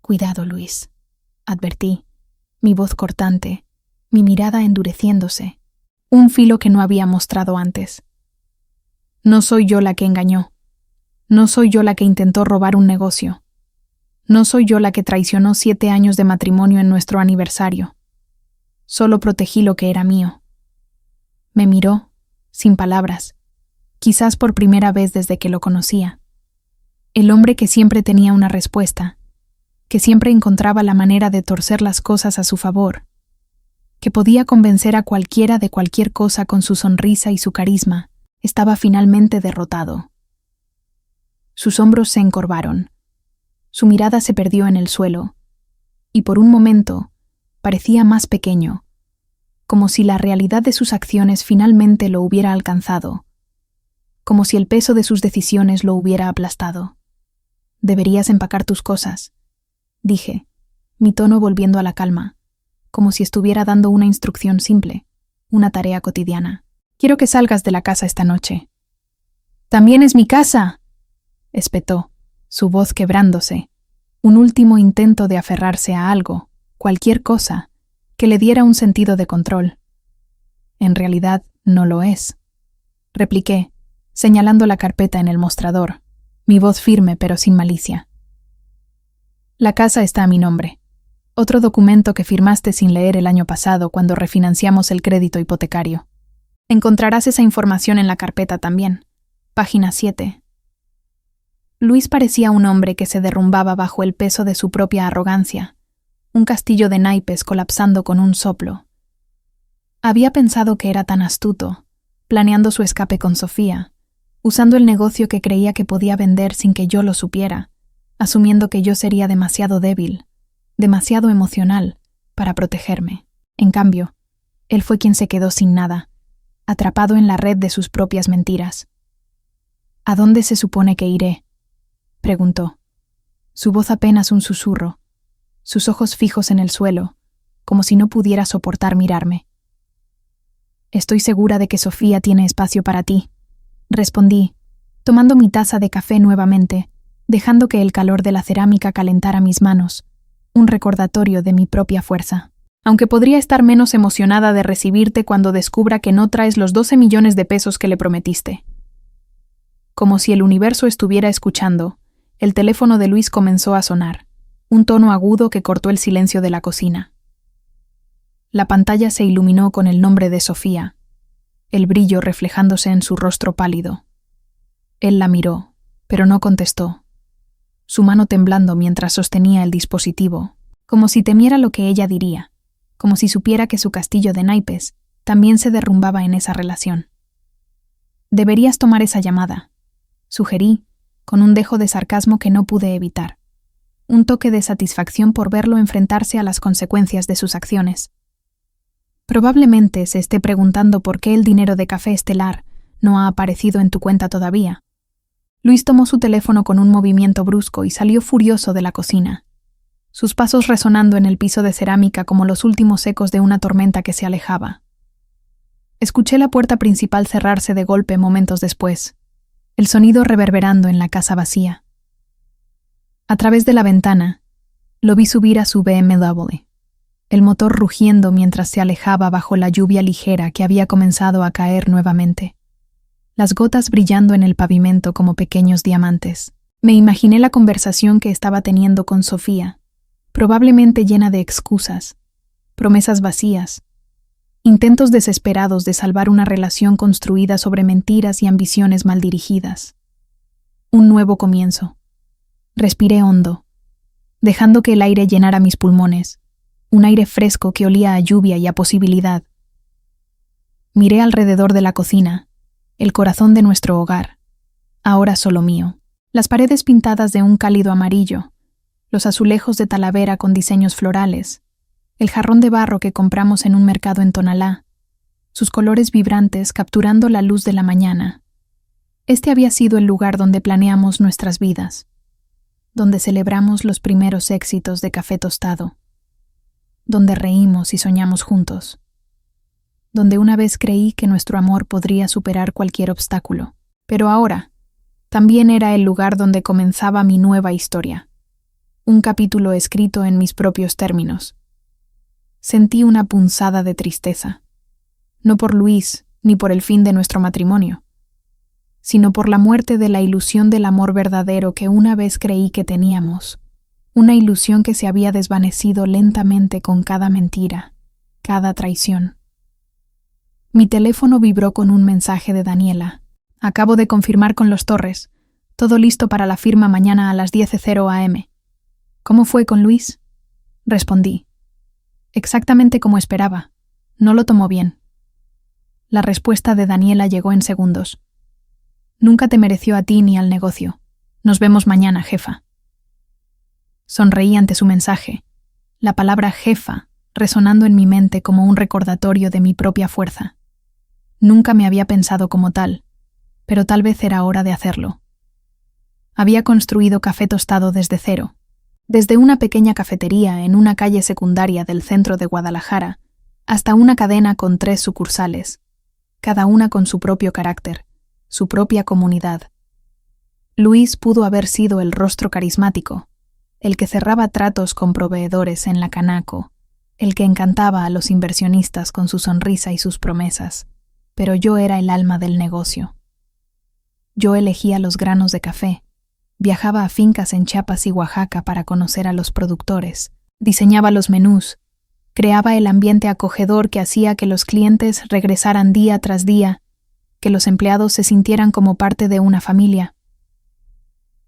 Cuidado, Luis, advertí, mi voz cortante, mi mirada endureciéndose, un filo que no había mostrado antes. No soy yo la que engañó. No soy yo la que intentó robar un negocio. No soy yo la que traicionó 7 años de matrimonio en nuestro aniversario. Solo protegí lo que era mío. Me miró, sin palabras, quizás por primera vez desde que lo conocía. El hombre que siempre tenía una respuesta, que siempre encontraba la manera de torcer las cosas a su favor, que podía convencer a cualquiera de cualquier cosa con su sonrisa y su carisma, estaba finalmente derrotado. Sus hombros se encorvaron, su mirada se perdió en el suelo, y por un momento parecía más pequeño, como si la realidad de sus acciones finalmente lo hubiera alcanzado, como si el peso de sus decisiones lo hubiera aplastado. Deberías empacar tus cosas, dije, mi tono volviendo a la calma, como si estuviera dando una instrucción simple, una tarea cotidiana. Quiero que salgas de la casa esta noche. ¡También es mi casa!, espetó, su voz quebrándose, un último intento de aferrarse a algo, cualquier cosa, que le diera un sentido de control. En realidad, no lo es, repliqué, señalando la carpeta en el mostrador, mi voz firme pero sin malicia. La casa está a mi nombre. Otro documento que firmaste sin leer el año pasado cuando refinanciamos el crédito hipotecario. Encontrarás esa información en la carpeta también. Página 7. Luis parecía un hombre que se derrumbaba bajo el peso de su propia arrogancia, un castillo de naipes colapsando con un soplo. Había pensado que era tan astuto, planeando su escape con Sofía, usando el negocio que creía que podía vender sin que yo lo supiera, asumiendo que yo sería demasiado débil, demasiado emocional, para protegerme. En cambio, él fue quien se quedó sin nada, atrapado en la red de sus propias mentiras. ¿A dónde se supone que iré?, preguntó, su voz apenas un susurro, sus ojos fijos en el suelo, como si no pudiera soportar mirarme. Estoy segura de que Sofía tiene espacio para ti, respondí, tomando mi taza de café nuevamente, dejando que el calor de la cerámica calentara mis manos, un recordatorio de mi propia fuerza. Aunque podría estar menos emocionada de recibirte cuando descubra que no traes los 12 millones de pesos que le prometiste. Como si el universo estuviera escuchando, el teléfono de Luis comenzó a sonar, un tono agudo que cortó el silencio de la cocina. La pantalla se iluminó con el nombre de Sofía, el brillo reflejándose en su rostro pálido. Él la miró, pero no contestó, su mano temblando mientras sostenía el dispositivo, como si temiera lo que ella diría, como si supiera que su castillo de naipes también se derrumbaba en esa relación. Deberías tomar esa llamada, sugerí, con un dejo de sarcasmo que no pude evitar, un toque de satisfacción por verlo enfrentarse a las consecuencias de sus acciones. Probablemente se esté preguntando por qué el dinero de Café Estelar no ha aparecido en tu cuenta todavía. Luis tomó su teléfono con un movimiento brusco y salió furioso de la cocina, sus pasos resonando en el piso de cerámica como los últimos ecos de una tormenta que se alejaba. Escuché la puerta principal cerrarse de golpe momentos después, el sonido reverberando en la casa vacía. A través de la ventana, lo vi subir a su BMW, el motor rugiendo mientras se alejaba bajo la lluvia ligera que había comenzado a caer nuevamente, las gotas brillando en el pavimento como pequeños diamantes. Me imaginé la conversación que estaba teniendo con Sofía, probablemente llena de excusas, promesas vacías, intentos desesperados de salvar una relación construida sobre mentiras y ambiciones mal dirigidas. Un nuevo comienzo. Respiré hondo, dejando que el aire llenara mis pulmones, un aire fresco que olía a lluvia y a posibilidad. Miré alrededor de la cocina, el corazón de nuestro hogar, ahora solo mío. Las paredes pintadas de un cálido amarillo, los azulejos de Talavera con diseños florales, el jarrón de barro que compramos en un mercado en Tonalá, sus colores vibrantes capturando la luz de la mañana, Este había sido el lugar donde planeamos nuestras vidas, donde celebramos los primeros éxitos de Café Tostado, donde reímos y soñamos juntos, donde una vez creí que nuestro amor podría superar cualquier obstáculo. Pero ahora, también era el lugar donde comenzaba mi nueva historia, un capítulo escrito en mis propios términos. Sentí una punzada de tristeza, no por Luis ni por el fin de nuestro matrimonio, sino por la muerte de la ilusión del amor verdadero que una vez creí que teníamos, una ilusión que se había desvanecido lentamente con cada mentira, cada traición. Mi teléfono vibró con un mensaje de Daniela. Acabo de confirmar con los Torres. Todo listo para la firma mañana a las 10:00 a.m. ¿Cómo fue con Luis? Respondí. Exactamente como esperaba. No lo tomó bien. La respuesta de Daniela llegó en segundos. Nunca te mereció a ti ni al negocio. Nos vemos mañana, jefa. Sonreí ante su mensaje, la palabra jefa resonando en mi mente como un recordatorio de mi propia fuerza. Nunca me había pensado como tal, pero tal vez era hora de hacerlo. Había construido Café Tostado desde cero, desde una pequeña cafetería en una calle secundaria del centro de Guadalajara, hasta una cadena con 3 sucursales, cada una con su propio carácter, su propia comunidad. Luis pudo haber sido el rostro carismático, el que cerraba tratos con proveedores en la Canaco, el que encantaba a los inversionistas con su sonrisa y sus promesas, pero yo era el alma del negocio. Yo elegía los granos de café, viajaba a fincas en Chiapas y Oaxaca para conocer a los productores, diseñaba los menús, creaba el ambiente acogedor que hacía que los clientes regresaran día tras día, que los empleados se sintieran como parte de una familia.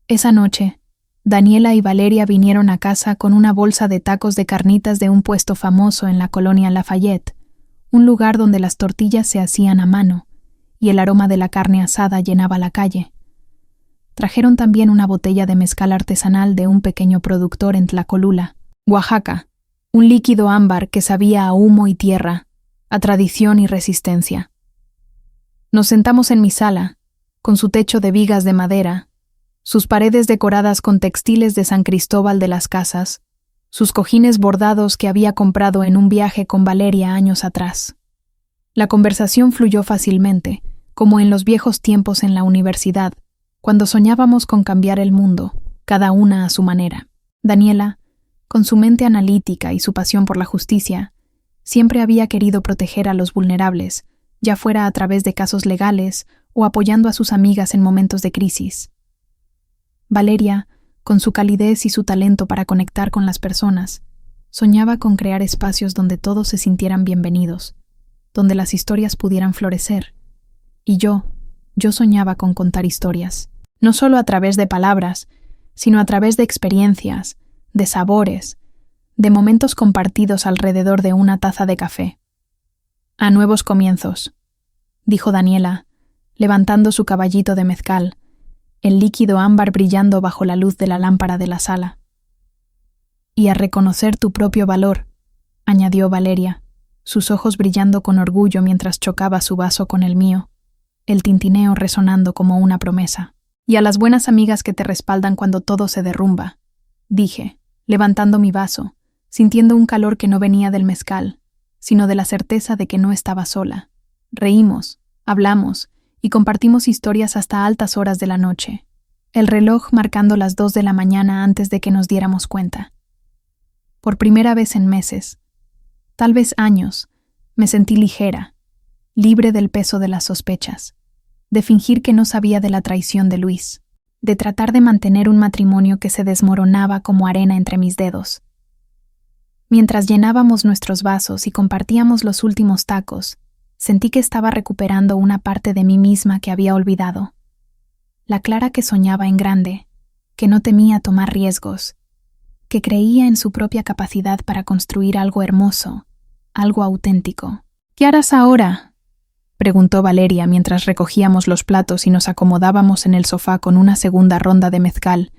Esa noche, Daniela y Valeria vinieron a casa con una bolsa de tacos de carnitas de un puesto famoso en la colonia Lafayette, un lugar donde las tortillas se hacían a mano y el aroma de la carne asada llenaba la calle. Trajeron también una botella de mezcal artesanal de un pequeño productor en Tlacolula, Oaxaca, un líquido ámbar que sabía a humo y tierra, a tradición y resistencia. Nos sentamos en mi sala, con su techo de vigas de madera, sus paredes decoradas con textiles de San Cristóbal de las Casas, sus cojines bordados que había comprado en un viaje con Valeria años atrás. La conversación fluyó fácilmente, como en los viejos tiempos en la universidad, cuando soñábamos con cambiar el mundo, cada una a su manera. Daniela, con su mente analítica y su pasión por la justicia, siempre había querido proteger a los vulnerables, ya fuera a través de casos legales o apoyando a sus amigas en momentos de crisis. Valeria, con su calidez y su talento para conectar con las personas, soñaba con crear espacios donde todos se sintieran bienvenidos, donde las historias pudieran florecer. Y yo soñaba con contar historias, no solo a través de palabras, sino a través de experiencias, de sabores, de momentos compartidos alrededor de una taza de café. A nuevos comienzos, dijo Daniela, levantando su caballito de mezcal, el líquido ámbar brillando bajo la luz de la lámpara de la sala. Y a reconocer tu propio valor, añadió Valeria, sus ojos brillando con orgullo mientras chocaba su vaso con el mío, el tintineo resonando como una promesa. Y a las buenas amigas que te respaldan cuando todo se derrumba, dije, levantando mi vaso, sintiendo un calor que no venía del mezcal, sino de la certeza de que no estaba sola. Reímos, hablamos y compartimos historias hasta altas horas de la noche, el reloj marcando las 2 de la mañana antes de que nos diéramos cuenta. Por primera vez en meses, tal vez años, me sentí ligera, libre del peso de las sospechas, de fingir que no sabía de la traición de Luis, de tratar de mantener un matrimonio que se desmoronaba como arena entre mis dedos. Mientras llenábamos nuestros vasos y compartíamos los últimos tacos, sentí que estaba recuperando una parte de mí misma que había olvidado. La Clara que soñaba en grande, que no temía tomar riesgos, que creía en su propia capacidad para construir algo hermoso, algo auténtico. ¿Qué harás ahora?, preguntó Valeria mientras recogíamos los platos y nos acomodábamos en el sofá con una segunda ronda de mezcal,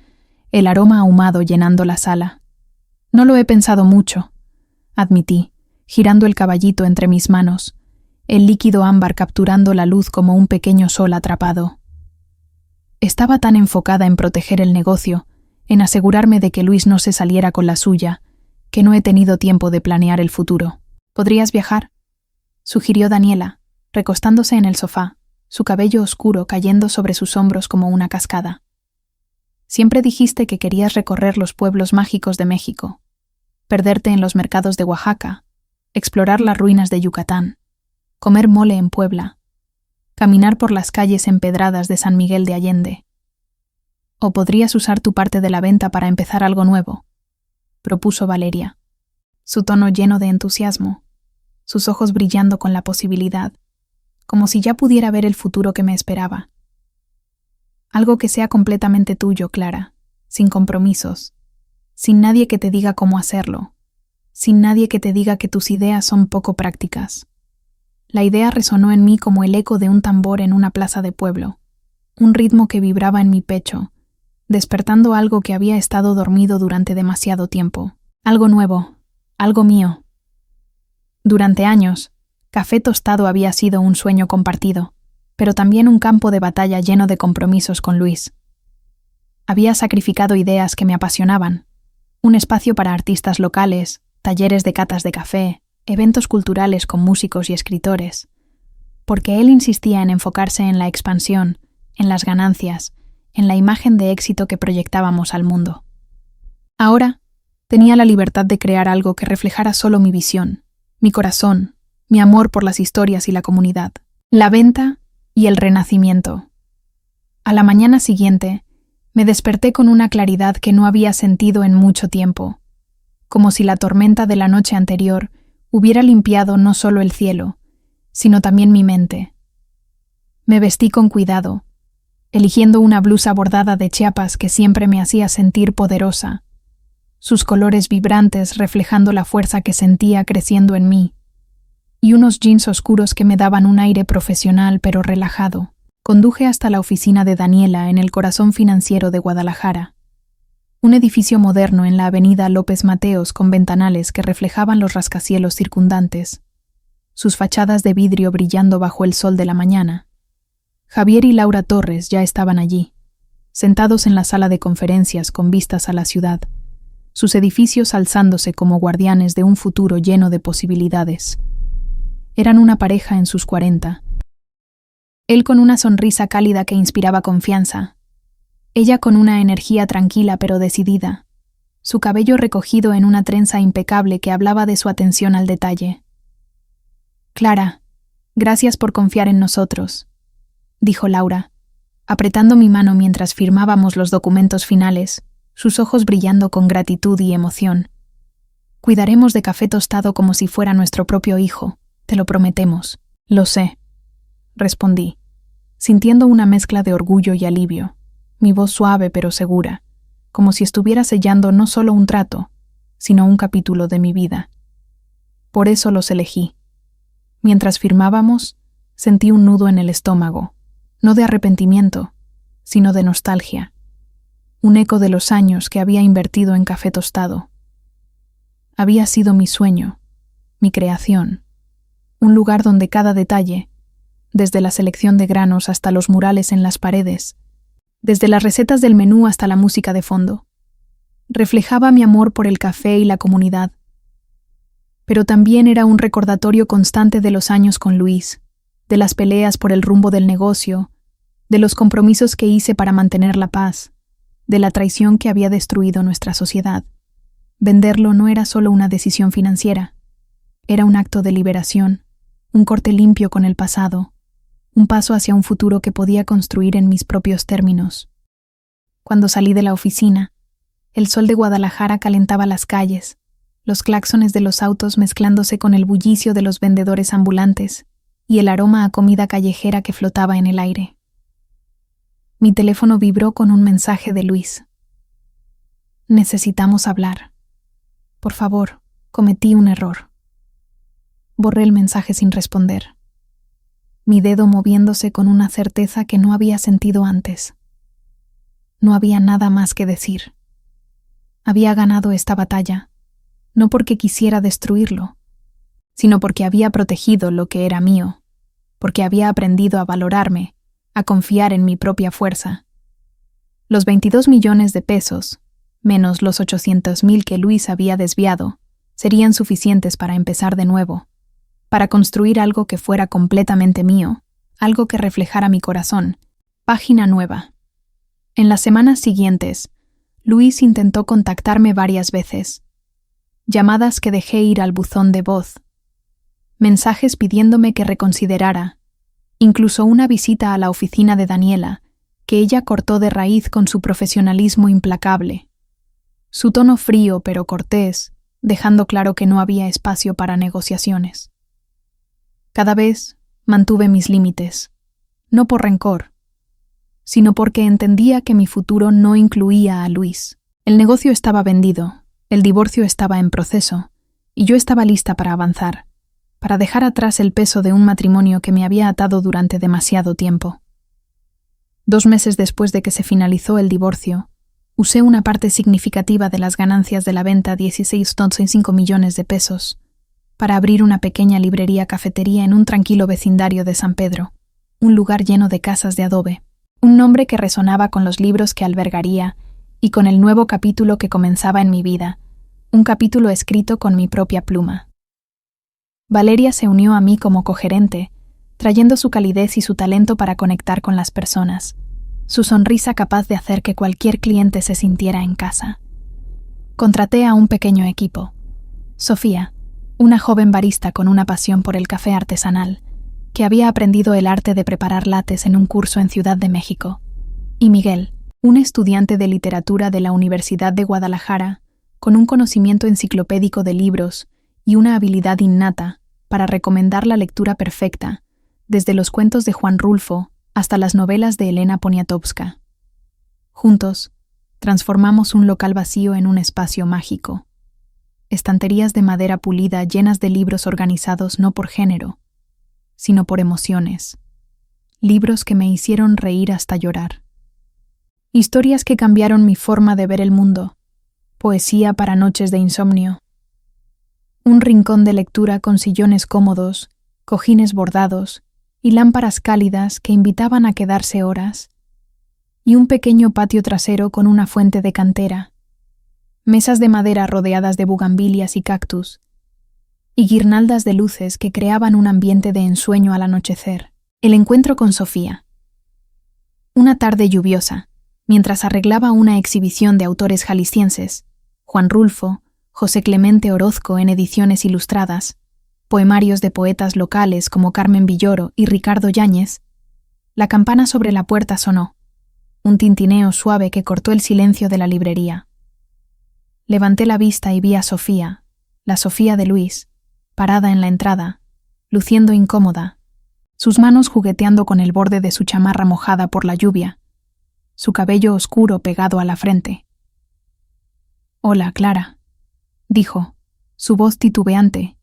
el aroma ahumado llenando la sala. No lo he pensado mucho, admití, girando el caballito entre mis manos, el líquido ámbar capturando la luz como un pequeño sol atrapado. Estaba tan enfocada en proteger el negocio, en asegurarme de que Luis no se saliera con la suya, que no he tenido tiempo de planear el futuro. ¿Podrías viajar?, sugirió Daniela, recostándose en el sofá, su cabello oscuro cayendo sobre sus hombros como una cascada. Siempre dijiste que querías recorrer los pueblos mágicos de México, perderte en los mercados de Oaxaca, explorar las ruinas de Yucatán, comer mole en Puebla, caminar por las calles empedradas de San Miguel de Allende. O podrías usar tu parte de la venta para empezar algo nuevo, propuso Valeria, su tono lleno de entusiasmo, sus ojos brillando con la posibilidad, como si ya pudiera ver el futuro que me esperaba. Algo que sea completamente tuyo, Clara, sin compromisos, sin nadie que te diga cómo hacerlo, sin nadie que te diga que tus ideas son poco prácticas. La idea resonó en mí como el eco de un tambor en una plaza de pueblo, un ritmo que vibraba en mi pecho, despertando algo que había estado dormido durante demasiado tiempo. Algo nuevo, algo mío. Durante años, Café Tostado había sido un sueño compartido, pero también un campo de batalla lleno de compromisos con Luis. Había sacrificado ideas que me apasionaban, un espacio para artistas locales, talleres de catas de café, eventos culturales con músicos y escritores, porque él insistía en enfocarse en la expansión, en las ganancias, en la imagen de éxito que proyectábamos al mundo. Ahora, tenía la libertad de crear algo que reflejara solo mi visión, mi corazón, mi amor por las historias y la comunidad, la venta y el renacimiento. A la mañana siguiente, me desperté con una claridad que no había sentido en mucho tiempo, como si la tormenta de la noche anterior hubiera limpiado no solo el cielo, sino también mi mente. Me vestí con cuidado, eligiendo una blusa bordada de Chiapas que siempre me hacía sentir poderosa, sus colores vibrantes reflejando la fuerza que sentía creciendo en mí, y unos jeans oscuros que me daban un aire profesional pero relajado. Conduje hasta la oficina de Daniela en el corazón financiero de Guadalajara, un edificio moderno en la avenida López Mateos con ventanales que reflejaban los rascacielos circundantes, sus fachadas de vidrio brillando bajo el sol de la mañana. Javier y Laura Torres ya estaban allí, sentados en la sala de conferencias con vistas a la ciudad, sus edificios alzándose como guardianes de un futuro lleno de posibilidades. Eran una pareja en sus 40. Él con una sonrisa cálida que inspiraba confianza, ella con una energía tranquila pero decidida, su cabello recogido en una trenza impecable que hablaba de su atención al detalle. «Clara, gracias por confiar en nosotros», dijo Laura, apretando mi mano mientras firmábamos los documentos finales, sus ojos brillando con gratitud y emoción. «Cuidaremos de Café Tostado como si fuera nuestro propio hijo, te lo prometemos». «Lo sé», respondí, sintiendo una mezcla de orgullo y alivio, mi voz suave pero segura, como si estuviera sellando no solo un trato, sino un capítulo de mi vida. Por eso los elegí. Mientras firmábamos, sentí un nudo en el estómago, no de arrepentimiento, sino de nostalgia, un eco de los años que había invertido en Café Tostado. Había sido mi sueño, mi creación, un lugar donde cada detalle, desde la selección de granos hasta los murales en las paredes, desde las recetas del menú hasta la música de fondo, reflejaba mi amor por el café y la comunidad. Pero también era un recordatorio constante de los años con Luis, de las peleas por el rumbo del negocio, de los compromisos que hice para mantener la paz, de la traición que había destruido nuestra sociedad. Venderlo no era solo una decisión financiera, era un acto de liberación, un corte limpio con el pasado, un paso hacia un futuro que podía construir en mis propios términos. Cuando salí de la oficina, el sol de Guadalajara calentaba las calles, los claxones de los autos mezclándose con el bullicio de los vendedores ambulantes y el aroma a comida callejera que flotaba en el aire. Mi teléfono vibró con un mensaje de Luis. «Necesitamos hablar. Por favor, cometí un error». Borré el mensaje sin responder, mi dedo moviéndose con una certeza que no había sentido antes. No había nada más que decir. Había ganado esta batalla, no porque quisiera destruirlo, sino porque había protegido lo que era mío, porque había aprendido a valorarme, a confiar en mi propia fuerza Los 22 millones de pesos, menos los 800,000 que Luis había desviado, serían suficientes para empezar de nuevo, para construir algo que fuera completamente mío, algo que reflejara mi corazón. Página nueva. En las semanas siguientes, Luis intentó contactarme varias veces. Llamadas que dejé ir al buzón de voz. Mensajes pidiéndome que reconsiderara. Incluso una visita a la oficina de Daniela, que ella cortó de raíz con su profesionalismo implacable. Su tono frío pero cortés, dejando claro que no había espacio para negociaciones. Cada vez mantuve mis límites, no por rencor, sino porque entendía que mi futuro no incluía a Luis. El negocio estaba vendido, el divorcio estaba en proceso, y yo estaba lista para avanzar, para dejar atrás el peso de un matrimonio que me había atado durante demasiado tiempo. 2 meses después de que se finalizó el divorcio, usé una parte significativa de las ganancias de la venta, 16,5 millones de pesos, para abrir una pequeña librería-cafetería en un tranquilo vecindario de San Pedro, un lugar lleno de casas de adobe, un nombre que resonaba con los libros que albergaría y con el nuevo capítulo que comenzaba en mi vida, un capítulo escrito con mi propia pluma. Valeria se unió a mí como cogerente, trayendo su calidez y su talento para conectar con las personas, su sonrisa capaz de hacer que cualquier cliente se sintiera en casa. Contraté a un pequeño equipo. Sofía, una joven barista con una pasión por el café artesanal, que había aprendido el arte de preparar lates en un curso en Ciudad de México, y Miguel, un estudiante de literatura de la Universidad de Guadalajara, con un conocimiento enciclopédico de libros y una habilidad innata para recomendar la lectura perfecta, desde los cuentos de Juan Rulfo hasta las novelas de Elena Poniatowska. Juntos, transformamos un local vacío en un espacio mágico. Estanterías de madera pulida llenas de libros organizados no por género, sino por emociones. Libros que me hicieron reír hasta llorar. Historias que cambiaron mi forma de ver el mundo. Poesía para noches de insomnio. Un rincón de lectura con sillones cómodos, cojines bordados y lámparas cálidas que invitaban a quedarse horas. Y un pequeño patio trasero con una fuente de cantera. Mesas de madera rodeadas de bugambilias y cactus, y guirnaldas de luces que creaban un ambiente de ensueño al anochecer. El encuentro con Sofía. Una tarde lluviosa, mientras arreglaba una exhibición de autores jaliscienses, Juan Rulfo, José Clemente Orozco en ediciones ilustradas, poemarios de poetas locales como Carmen Villoro y Ricardo Yáñez, la campana sobre la puerta sonó, un tintineo suave que cortó el silencio de la librería. Levanté la vista y vi a Sofía, la Sofía de Luis, parada en la entrada, luciendo incómoda, sus manos jugueteando con el borde de su chamarra mojada por la lluvia, su cabello oscuro pegado a la frente. «Hola, Clara», dijo, su voz titubeante,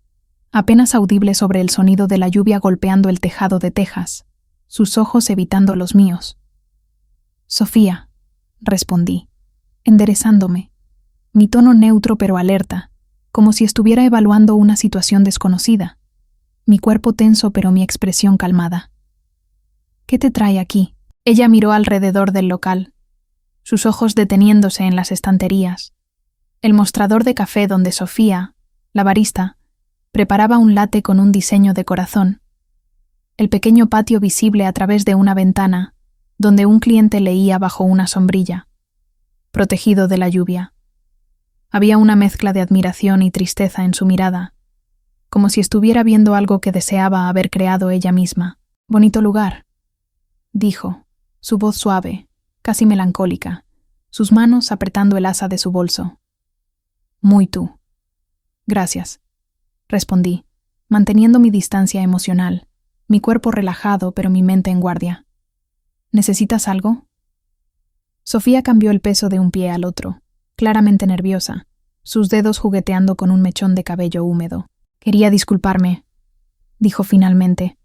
apenas audible sobre el sonido de la lluvia golpeando el tejado de tejas, sus ojos evitando los míos. «Sofía», respondí, enderezándome, mi tono neutro pero alerta, como si estuviera evaluando una situación desconocida, mi cuerpo tenso pero mi expresión calmada. «¿Qué te trae aquí?» Ella miró alrededor del local, sus ojos deteniéndose en las estanterías, el mostrador de café donde Sofía, la barista, preparaba un latte con un diseño de corazón, el pequeño patio visible a través de una ventana, donde un cliente leía bajo una sombrilla, protegido de la lluvia. Había una mezcla de admiración y tristeza en su mirada, como si estuviera viendo algo que deseaba haber creado ella misma. «Bonito lugar», dijo, su voz suave, casi melancólica, sus manos apretando el asa de su bolso. «Muy tú». «Gracias», respondí, manteniendo mi distancia emocional, mi cuerpo relajado pero mi mente en guardia. «¿Necesitas algo?» Sofía cambió el peso de un pie al otro, claramente nerviosa, sus dedos jugueteando con un mechón de cabello húmedo. «Quería disculparme», dijo finalmente,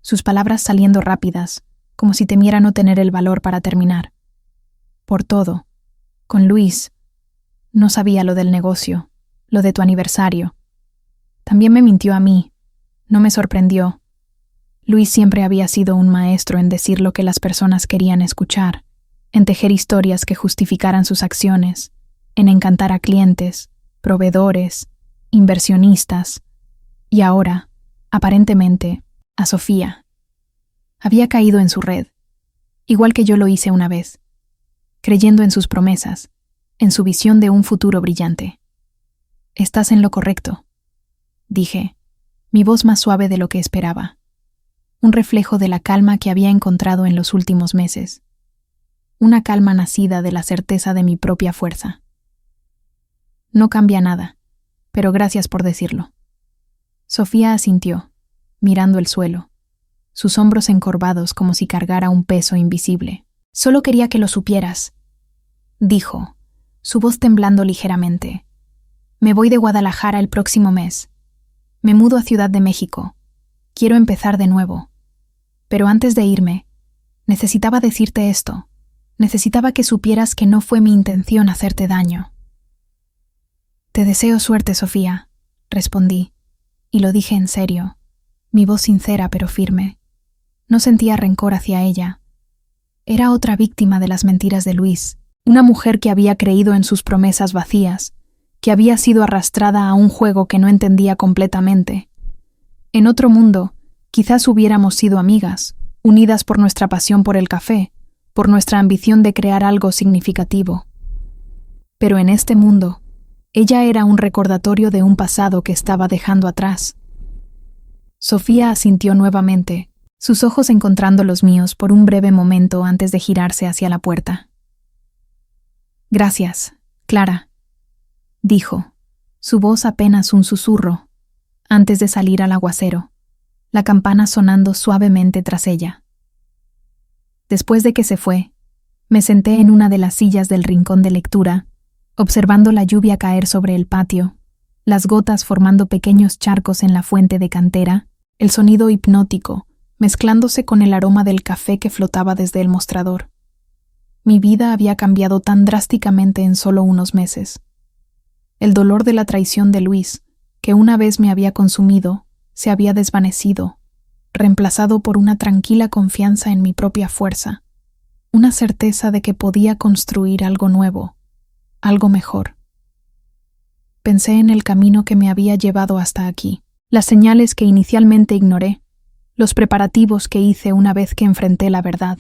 sus palabras saliendo rápidas, como si temiera no tener el valor para terminar. «Por todo. Con Luis. No sabía lo del negocio, lo de tu aniversario. También me mintió a mí. No me sorprendió. Luis siempre había sido un maestro en decir lo que las personas querían escuchar, en tejer historias que justificaran sus acciones, en encantar a clientes, proveedores, inversionistas, y ahora, aparentemente, a Sofía. Había caído en su red, igual que yo lo hice una vez, creyendo en sus promesas, en su visión de un futuro brillante. «Estás en lo correcto», dije, mi voz más suave de lo que esperaba, un reflejo de la calma que había encontrado en los últimos meses, una calma nacida de la certeza de mi propia fuerza. «No cambia nada, pero gracias por decirlo». Sofía asintió, mirando el suelo, sus hombros encorvados como si cargara un peso invisible. «Solo quería que lo supieras», dijo, su voz temblando ligeramente. «Me voy de Guadalajara el próximo mes. Me mudo a Ciudad de México. Quiero empezar de nuevo. Pero antes de irme, necesitaba decirte esto. Necesitaba que supieras que no fue mi intención hacerte daño». «Te deseo suerte, Sofía», respondí, y lo dije en serio, mi voz sincera pero firme. No sentía rencor hacia ella. Era otra víctima de las mentiras de Luis, una mujer que había creído en sus promesas vacías, que había sido arrastrada a un juego que no entendía completamente. En otro mundo, quizás hubiéramos sido amigas, unidas por nuestra pasión por el café, por nuestra ambición de crear algo significativo. Pero en este mundo, ella era un recordatorio de un pasado que estaba dejando atrás. Sofía asintió nuevamente, sus ojos encontrando los míos por un breve momento antes de girarse hacia la puerta. «Gracias, Clara», dijo, su voz apenas un susurro, antes de salir al aguacero, la campana sonando suavemente tras ella. Después de que se fue, me senté en una de las sillas del rincón de lectura, observando la lluvia caer sobre el patio, las gotas formando pequeños charcos en la fuente de cantera, el sonido hipnótico, mezclándose con el aroma del café que flotaba desde el mostrador. Mi vida había cambiado tan drásticamente en solo unos meses. El dolor de la traición de Luis, que una vez me había consumido, se había desvanecido, reemplazado por una tranquila confianza en mi propia fuerza, una certeza de que podía construir algo nuevo, algo mejor. Pensé en el camino que me había llevado hasta aquí, las señales que inicialmente ignoré, los preparativos que hice una vez que enfrenté la verdad,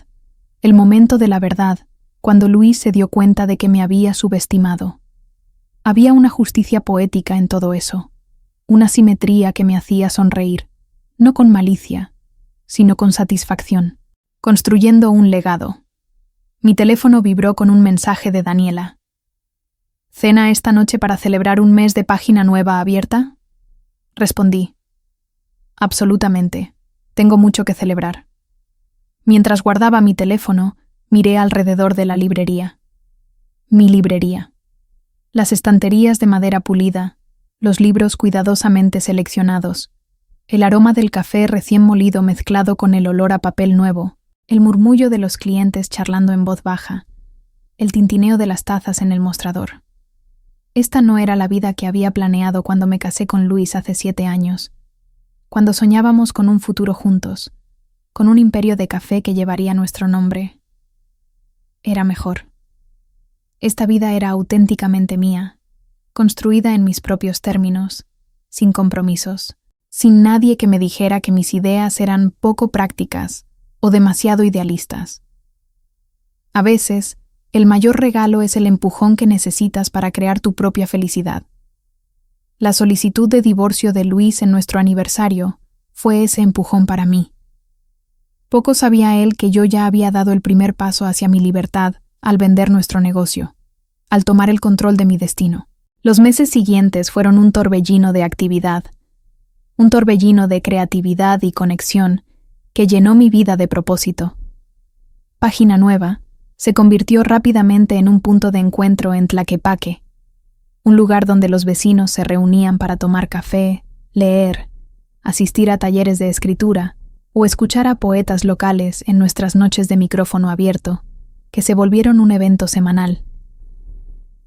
el momento de la verdad, cuando Luis se dio cuenta de que me había subestimado. Había una justicia poética en todo eso, una simetría que me hacía sonreír, no con malicia, sino con satisfacción, construyendo un legado. Mi teléfono vibró con un mensaje de Daniela. «¿Cena esta noche para celebrar un mes de página nueva abierta?», respondí. «Absolutamente. Tengo mucho que celebrar». Mientras guardaba mi teléfono, miré alrededor de la librería. Mi librería. Las estanterías de madera pulida, los libros cuidadosamente seleccionados, el aroma del café recién molido mezclado con el olor a papel nuevo, el murmullo de los clientes charlando en voz baja, el tintineo de las tazas en el mostrador. Esta no era la vida que había planeado cuando me casé con Luis hace 7 años, cuando soñábamos con un futuro juntos, con un imperio de café que llevaría nuestro nombre. Era mejor. Esta vida era auténticamente mía, construida en mis propios términos, sin compromisos, sin nadie que me dijera que mis ideas eran poco prácticas o demasiado idealistas. A veces, el mayor regalo es el empujón que necesitas para crear tu propia felicidad. La solicitud de divorcio de Luis en nuestro aniversario fue ese empujón para mí. Poco sabía él que yo ya había dado el primer paso hacia mi libertad al vender nuestro negocio, al tomar el control de mi destino. Los meses siguientes fueron un torbellino de actividad, un torbellino de creatividad y conexión que llenó mi vida de propósito. Página Nueva se convirtió rápidamente en un punto de encuentro en Tlaquepaque, un lugar donde los vecinos se reunían para tomar café, leer, asistir a talleres de escritura o escuchar a poetas locales en nuestras noches de micrófono abierto, que se volvieron un evento semanal.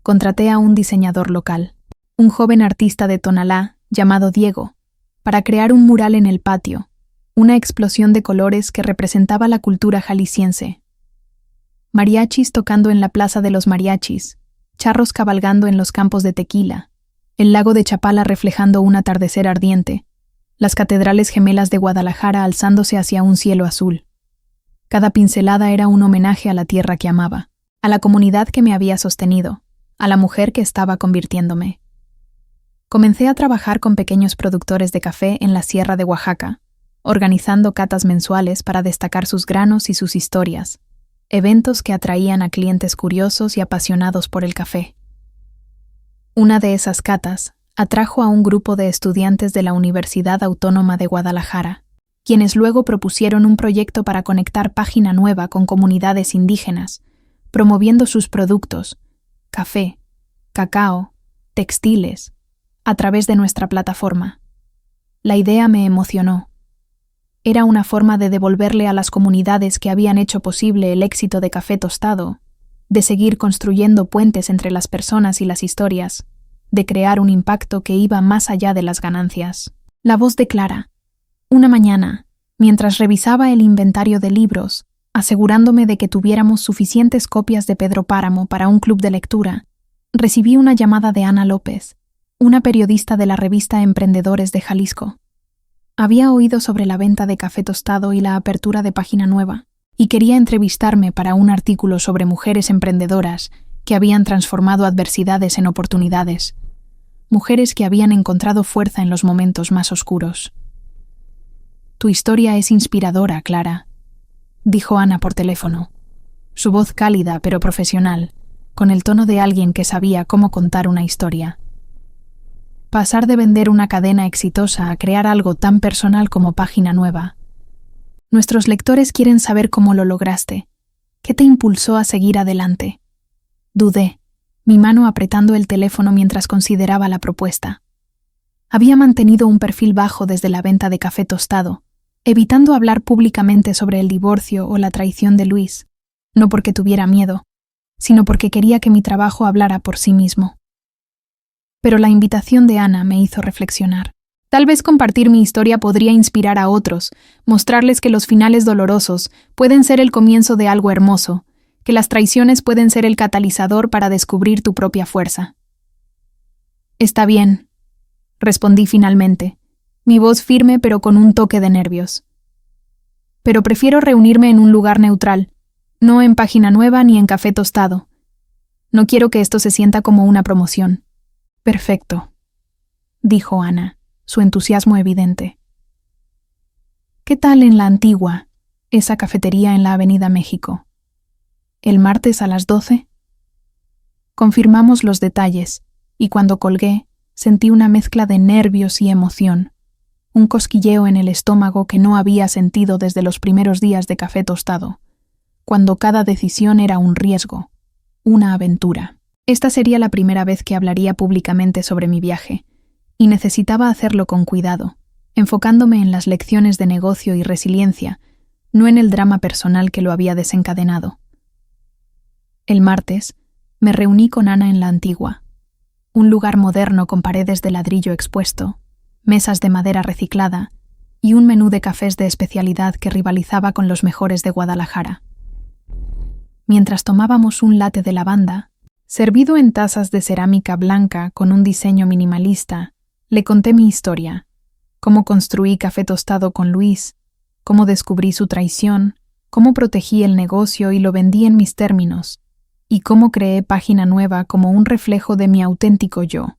Contraté a un diseñador local, un joven artista de Tonalá llamado Diego, para crear un mural en el patio, una explosión de colores que representaba la cultura jalisciense. mariachis tocando en la Plaza de los Mariachis, charros cabalgando en los campos de tequila, el lago de Chapala reflejando un atardecer ardiente, las catedrales gemelas de Guadalajara alzándose hacia un cielo azul. Cada pincelada era un homenaje a la tierra que amaba, a la comunidad que me había sostenido, a la mujer que estaba convirtiéndome. Comencé a trabajar con pequeños productores de café en la Sierra de Oaxaca, organizando catas mensuales para destacar sus granos y sus historias, eventos que atraían a clientes curiosos y apasionados por el café. Una de esas catas atrajo a un grupo de estudiantes de la Universidad Autónoma de Guadalajara, quienes luego propusieron un proyecto para conectar Página Nueva con comunidades indígenas, promoviendo sus productos, café, cacao, textiles, a través de nuestra plataforma. La idea me emocionó. Era una forma de devolverle a las comunidades que habían hecho posible el éxito de Café Tostado, de seguir construyendo puentes entre las personas y las historias, de crear un impacto que iba más allá de las ganancias. La voz de Clara. Una mañana, mientras revisaba el inventario de libros, asegurándome de que tuviéramos suficientes copias de Pedro Páramo para un club de lectura, recibí una llamada de Ana López, una periodista de la revista Emprendedores de Jalisco. Había oído sobre la venta de Café Tostado y la apertura de Página Nueva, y quería entrevistarme para un artículo sobre mujeres emprendedoras que habían transformado adversidades en oportunidades, mujeres que habían encontrado fuerza en los momentos más oscuros. Tu historia es inspiradora, Clara, dijo Ana por teléfono, su voz cálida pero profesional, con el tono de alguien que sabía cómo contar una historia. Pasar de vender una cadena exitosa a crear algo tan personal como Página Nueva. Nuestros lectores quieren saber cómo lo lograste. ¿Qué te impulsó a seguir adelante? Dudé, mi mano apretando el teléfono mientras consideraba la propuesta. Había mantenido un perfil bajo desde la venta de Café Tostado, evitando hablar públicamente sobre el divorcio o la traición de Luis, no porque tuviera miedo, sino porque quería que mi trabajo hablara por sí mismo. Pero la invitación de Ana me hizo reflexionar. Tal vez compartir mi historia podría inspirar a otros, mostrarles que los finales dolorosos pueden ser el comienzo de algo hermoso, que las traiciones pueden ser el catalizador para descubrir tu propia fuerza. Está bien, respondí finalmente, mi voz firme pero con un toque de nervios. Pero prefiero reunirme en un lugar neutral, no en Página Nueva ni en Café Tostado. No quiero que esto se sienta como una promoción. Perfecto, dijo Ana, su entusiasmo evidente. ¿Qué tal en La Antigua, esa cafetería en la Avenida México? ¿El martes a las 12? Confirmamos los detalles, y cuando colgué, sentí una mezcla de nervios y emoción, un cosquilleo en el estómago que no había sentido desde los primeros días de Café Tostado, cuando cada decisión era un riesgo, una aventura. Esta sería la primera vez que hablaría públicamente sobre mi viaje, y necesitaba hacerlo con cuidado, enfocándome en las lecciones de negocio y resiliencia, no en el drama personal que lo había desencadenado. El martes, me reuní con Ana en La Antigua, un lugar moderno con paredes de ladrillo expuesto, mesas de madera reciclada y un menú de cafés de especialidad que rivalizaba con los mejores de Guadalajara. Mientras tomábamos un latte de lavanda, servido en tazas de cerámica blanca con un diseño minimalista, le conté mi historia, cómo construí Café Tostado con Luis, cómo descubrí su traición, cómo protegí el negocio y lo vendí en mis términos, y cómo creé Página Nueva como un reflejo de mi auténtico yo.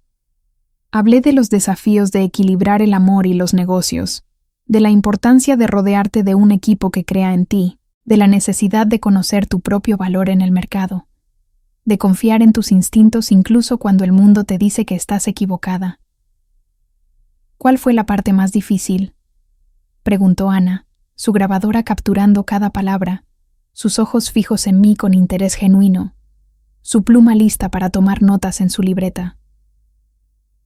Hablé de los desafíos de equilibrar el amor y los negocios, de la importancia de rodearte de un equipo que crea en ti, de la necesidad de conocer tu propio valor en el mercado, de confiar en tus instintos incluso cuando el mundo te dice que estás equivocada. ¿Cuál fue la parte más difícil?, preguntó Ana, su grabadora capturando cada palabra, sus ojos fijos en mí con interés genuino, su pluma lista para tomar notas en su libreta.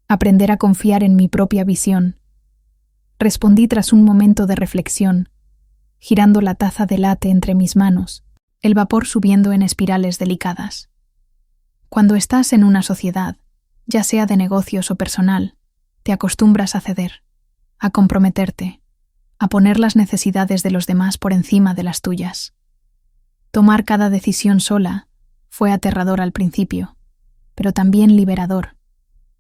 Aprender a confiar en mi propia visión. Respondí tras un momento de reflexión, girando la taza de latte entre mis manos, el vapor subiendo en espirales delicadas. Cuando estás en una sociedad, ya sea de negocios o personal, te acostumbras a ceder, a comprometerte, a poner las necesidades de los demás por encima de las tuyas. Tomar cada decisión sola fue aterrador al principio, pero también liberador,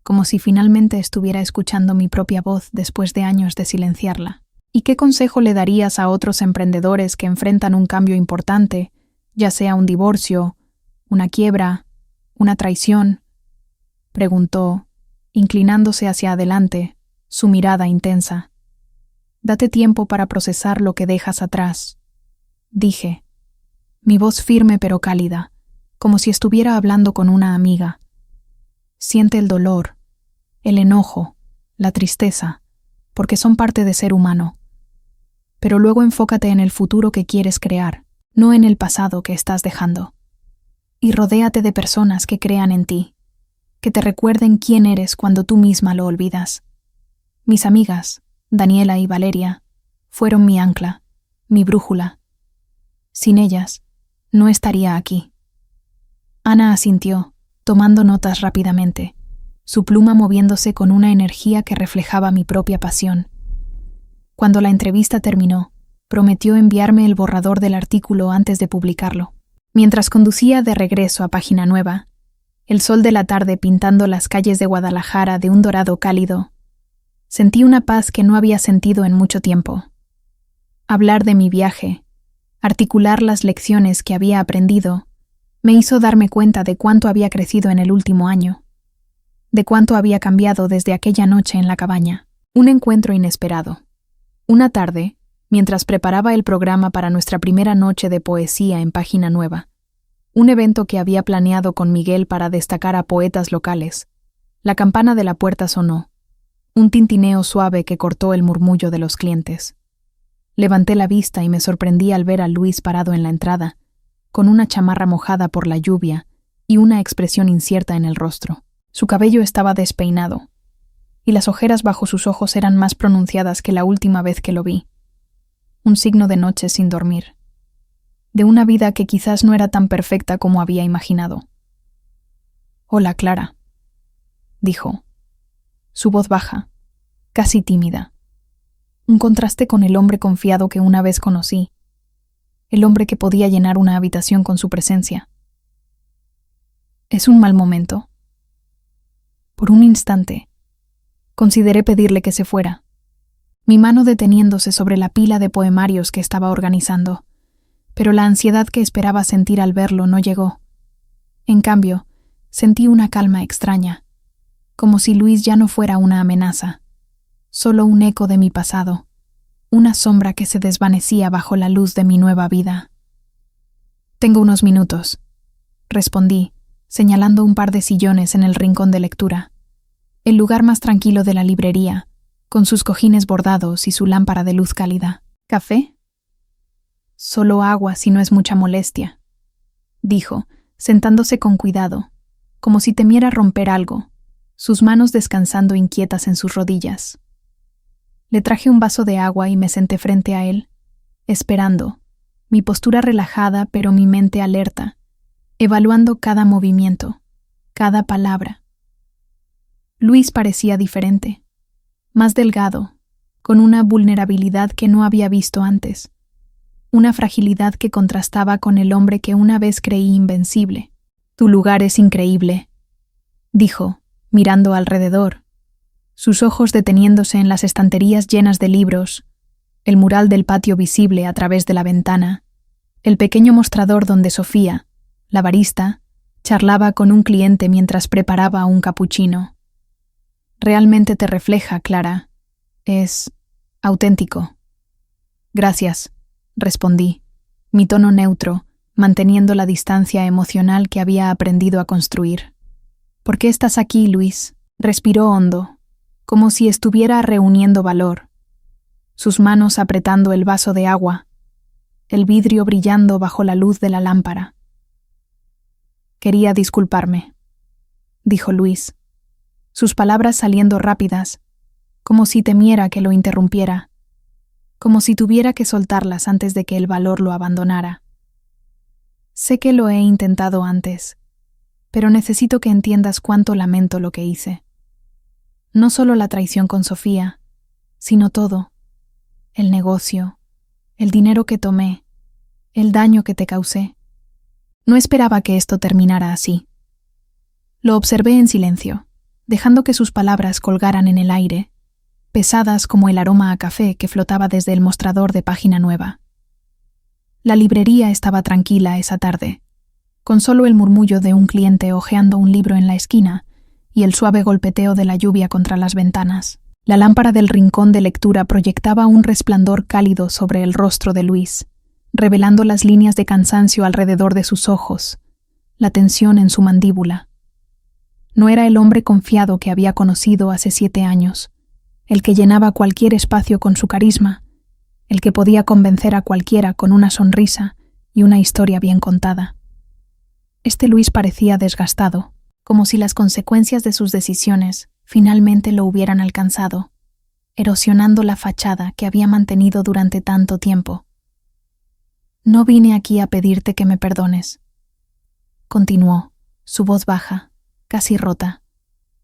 como si finalmente estuviera escuchando mi propia voz después de años de silenciarla. ¿Y qué consejo le darías a otros emprendedores que enfrentan un cambio importante, ya sea un divorcio, una quiebra, una traición? Preguntó, inclinándose hacia adelante, su mirada intensa. Date tiempo para procesar lo que dejas atrás, dije, mi voz firme pero cálida, como si estuviera hablando con una amiga. Siente el dolor, el enojo, la tristeza, porque son parte de ser humano. Pero luego enfócate en el futuro que quieres crear, no en el pasado que estás dejando. Y rodéate de personas que crean en ti, que te recuerden quién eres cuando tú misma lo olvidas. Mis amigas, Daniela y Valeria, fueron mi ancla, mi brújula. Sin ellas, no estaría aquí. Ana asintió, tomando notas rápidamente, su pluma moviéndose con una energía que reflejaba mi propia pasión. Cuando la entrevista terminó, prometió enviarme el borrador del artículo antes de publicarlo. Mientras conducía de regreso a Página Nueva, el sol de la tarde pintando las calles de Guadalajara de un dorado cálido, sentí una paz que no había sentido en mucho tiempo. Hablar de mi viaje, articular las lecciones que había aprendido, me hizo darme cuenta de cuánto había crecido en el último año, de cuánto había cambiado desde aquella noche en la cabaña. Un encuentro inesperado. Una tarde, mientras preparaba el programa para nuestra primera noche de poesía en Página Nueva, un evento que había planeado con Miguel para destacar a poetas locales, la campana de la puerta sonó, un tintineo suave que cortó el murmullo de los clientes. Levanté la vista y me sorprendí al ver a Luis parado en la entrada, con una chamarra mojada por la lluvia y una expresión incierta en el rostro. Su cabello estaba despeinado, y las ojeras bajo sus ojos eran más pronunciadas que la última vez que lo vi. Un signo de noche sin dormir, de una vida que quizás no era tan perfecta como había imaginado. «Hola, Clara», dijo, su voz baja, casi tímida. Un contraste con el hombre confiado que una vez conocí, el hombre que podía llenar una habitación con su presencia. ¿Es un mal momento? Por un instante, consideré pedirle que se fuera, mi mano deteniéndose sobre la pila de poemarios que estaba organizando, pero la ansiedad que esperaba sentir al verlo no llegó. En cambio, sentí una calma extraña, como si Luis ya no fuera una amenaza, solo un eco de mi pasado, una sombra que se desvanecía bajo la luz de mi nueva vida. «Tengo unos minutos», respondí, señalando un par de sillones en el rincón de lectura, el lugar más tranquilo de la librería, con sus cojines bordados y su lámpara de luz cálida. «¿Café?» «Solo agua si no es mucha molestia», dijo, sentándose con cuidado, como si temiera romper algo, sus manos descansando inquietas en sus rodillas. Le traje un vaso de agua y me senté frente a él, esperando, mi postura relajada pero mi mente alerta, evaluando cada movimiento, cada palabra. Luis parecía diferente, más delgado, con una vulnerabilidad que no había visto antes, una fragilidad que contrastaba con el hombre que una vez creí invencible. «Tu lugar es increíble», dijo, mirando alrededor, sus ojos deteniéndose en las estanterías llenas de libros, el mural del patio visible a través de la ventana, el pequeño mostrador donde Sofía, la barista, charlaba con un cliente mientras preparaba un capuchino. «Realmente te refleja, Clara. Es auténtico». «Gracias», respondí, mi tono neutro, manteniendo la distancia emocional que había aprendido a construir. «¿Por qué estás aquí, Luis?» Respiró hondo, como si estuviera reuniendo valor, sus manos apretando el vaso de agua, el vidrio brillando bajo la luz de la lámpara. «Quería disculparme», dijo Luis, sus palabras saliendo rápidas, como si temiera que lo interrumpiera, como si tuviera que soltarlas antes de que el valor lo abandonara. «Sé que lo he intentado antes, pero necesito que entiendas cuánto lamento lo que hice. No solo la traición con Sofía, sino todo, el negocio, el dinero que tomé, el daño que te causé. No esperaba que esto terminara así. Lo observé en silencio, dejando que sus palabras colgaran en el aire, pesadas como el aroma a café que flotaba desde el mostrador de Página Nueva. La librería estaba tranquila esa tarde, con solo el murmullo de un cliente hojeando un libro en la esquina y el suave golpeteo de la lluvia contra las ventanas. La lámpara del rincón de lectura proyectaba un resplandor cálido sobre el rostro de Luis, revelando las líneas de cansancio alrededor de sus ojos, la tensión en su mandíbula. No era el hombre confiado que había conocido hace 7 años, el que llenaba cualquier espacio con su carisma, el que podía convencer a cualquiera con una sonrisa y una historia bien contada. Este Luis parecía desgastado, como si las consecuencias de sus decisiones finalmente lo hubieran alcanzado, erosionando la fachada que había mantenido durante tanto tiempo. No vine aquí a pedirte que me perdones, continuó, su voz baja, casi rota,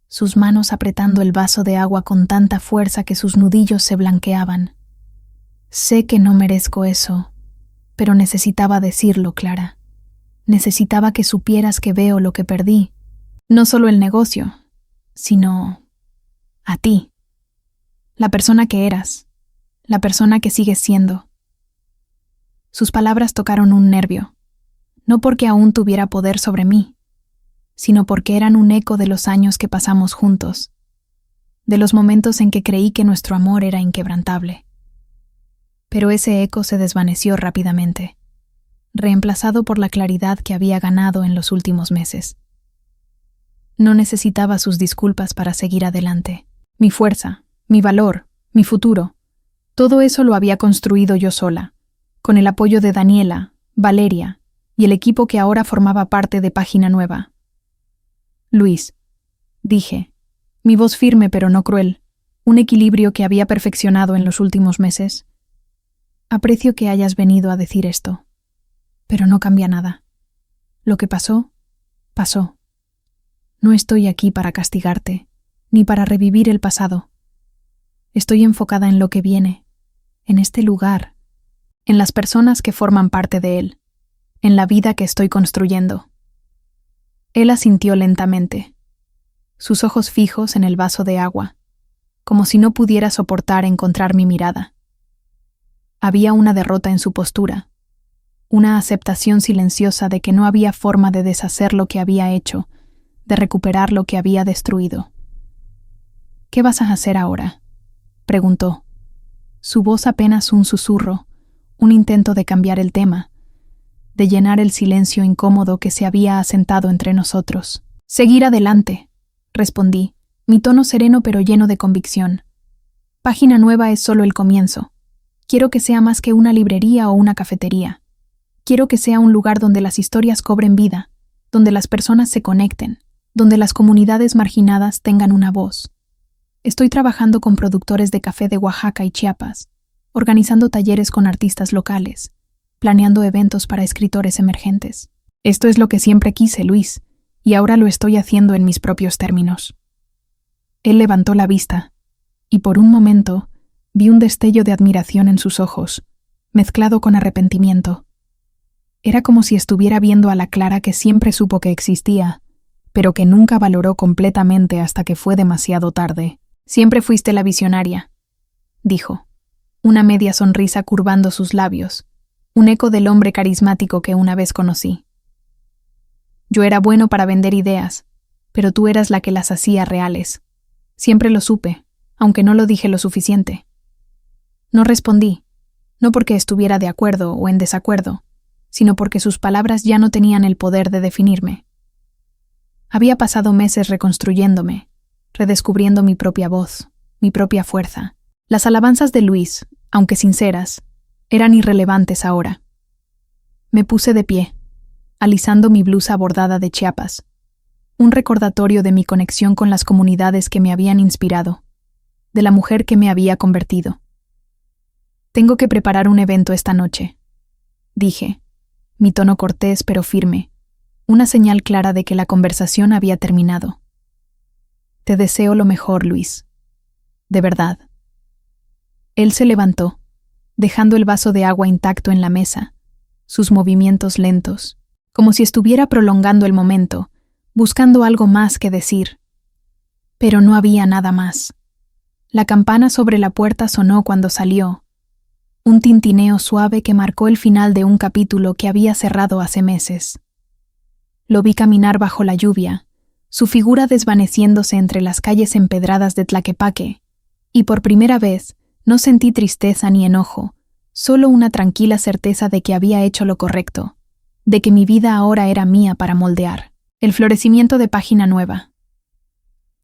sus manos apretando el vaso de agua con tanta fuerza que sus nudillos se blanqueaban. Sé que no merezco eso, pero necesitaba decirlo, Clara. Necesitaba que supieras que veo lo que perdí, no solo el negocio, sino a ti, la persona que eras, la persona que sigues siendo. Sus palabras tocaron un nervio, no porque aún tuviera poder sobre mí, sino porque eran un eco de los años que pasamos juntos, de los momentos en que creí que nuestro amor era inquebrantable. Pero ese eco se desvaneció rápidamente, reemplazado por la claridad que había ganado en los últimos meses. No necesitaba sus disculpas para seguir adelante. Mi fuerza, mi valor, mi futuro, todo eso lo había construido yo sola, con el apoyo de Daniela, Valeria y el equipo que ahora formaba parte de Página Nueva. Luis, dije, mi voz firme pero no cruel, un equilibrio que había perfeccionado en los últimos meses. Aprecio que hayas venido a decir esto, pero no cambia nada. Lo que pasó, pasó. No estoy aquí para castigarte, ni para revivir el pasado. Estoy enfocada en lo que viene, en este lugar, en las personas que forman parte de él, en la vida que estoy construyendo. Él asintió lentamente, sus ojos fijos en el vaso de agua, como si no pudiera soportar encontrar mi mirada. Había una derrota en su postura, una aceptación silenciosa de que no había forma de deshacer lo que había hecho, de recuperar lo que había destruido. ¿Qué vas a hacer ahora?, preguntó. Su voz apenas un susurro, un intento de cambiar el tema, de llenar el silencio incómodo que se había asentado entre nosotros. Seguir adelante, respondí, mi tono sereno pero lleno de convicción. Página Nueva es solo el comienzo. Quiero que sea más que una librería o una cafetería. Quiero que sea un lugar donde las historias cobren vida, donde las personas se conecten, donde las comunidades marginadas tengan una voz. Estoy trabajando con productores de café de Oaxaca y Chiapas, organizando talleres con artistas locales, planeando eventos para escritores emergentes. Esto es lo que siempre quise, Luis, y ahora lo estoy haciendo en mis propios términos. Él levantó la vista, y por un momento vi un destello de admiración en sus ojos, mezclado con arrepentimiento. Era como si estuviera viendo a la Clara que siempre supo que existía, pero que nunca valoró completamente hasta que fue demasiado tarde. Siempre fuiste la visionaria, dijo, una media sonrisa curvando sus labios, un eco del hombre carismático que una vez conocí. Yo era bueno para vender ideas, pero tú eras la que las hacía reales. Siempre lo supe, aunque no lo dije lo suficiente. No respondí, no porque estuviera de acuerdo o en desacuerdo, sino porque sus palabras ya no tenían el poder de definirme. Había pasado meses reconstruyéndome, redescubriendo mi propia voz, mi propia fuerza. Las alabanzas de Luis, aunque sinceras, eran irrelevantes ahora. Me puse de pie, alisando mi blusa bordada de Chiapas, un recordatorio de mi conexión con las comunidades que me habían inspirado, de la mujer que me había convertido. Tengo que preparar un evento esta noche, dije, mi tono cortés pero firme, una señal clara de que la conversación había terminado. Te deseo lo mejor, Luis. De verdad. Él se levantó, dejando el vaso de agua intacto en la mesa, sus movimientos lentos, como si estuviera prolongando el momento, buscando algo más que decir. Pero no había nada más. La campana sobre la puerta sonó cuando salió, un tintineo suave que marcó el final de un capítulo que había cerrado hace meses. Lo vi caminar bajo la lluvia, su figura desvaneciéndose entre las calles empedradas de Tlaquepaque, y por primera vez no sentí tristeza ni enojo, solo una tranquila certeza de que había hecho lo correcto, de que mi vida ahora era mía para moldear. El florecimiento de Página Nueva.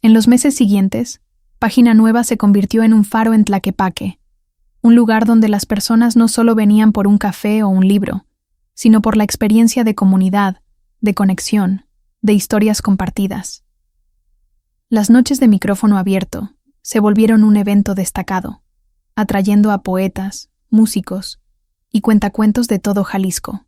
En los meses siguientes, Página Nueva se convirtió en un faro en Tlaquepaque, un lugar donde las personas no solo venían por un café o un libro, sino por la experiencia de comunidad, de conexión, de historias compartidas. Las noches de micrófono abierto se volvieron un evento destacado, atrayendo a poetas, músicos y cuentacuentos de todo Jalisco.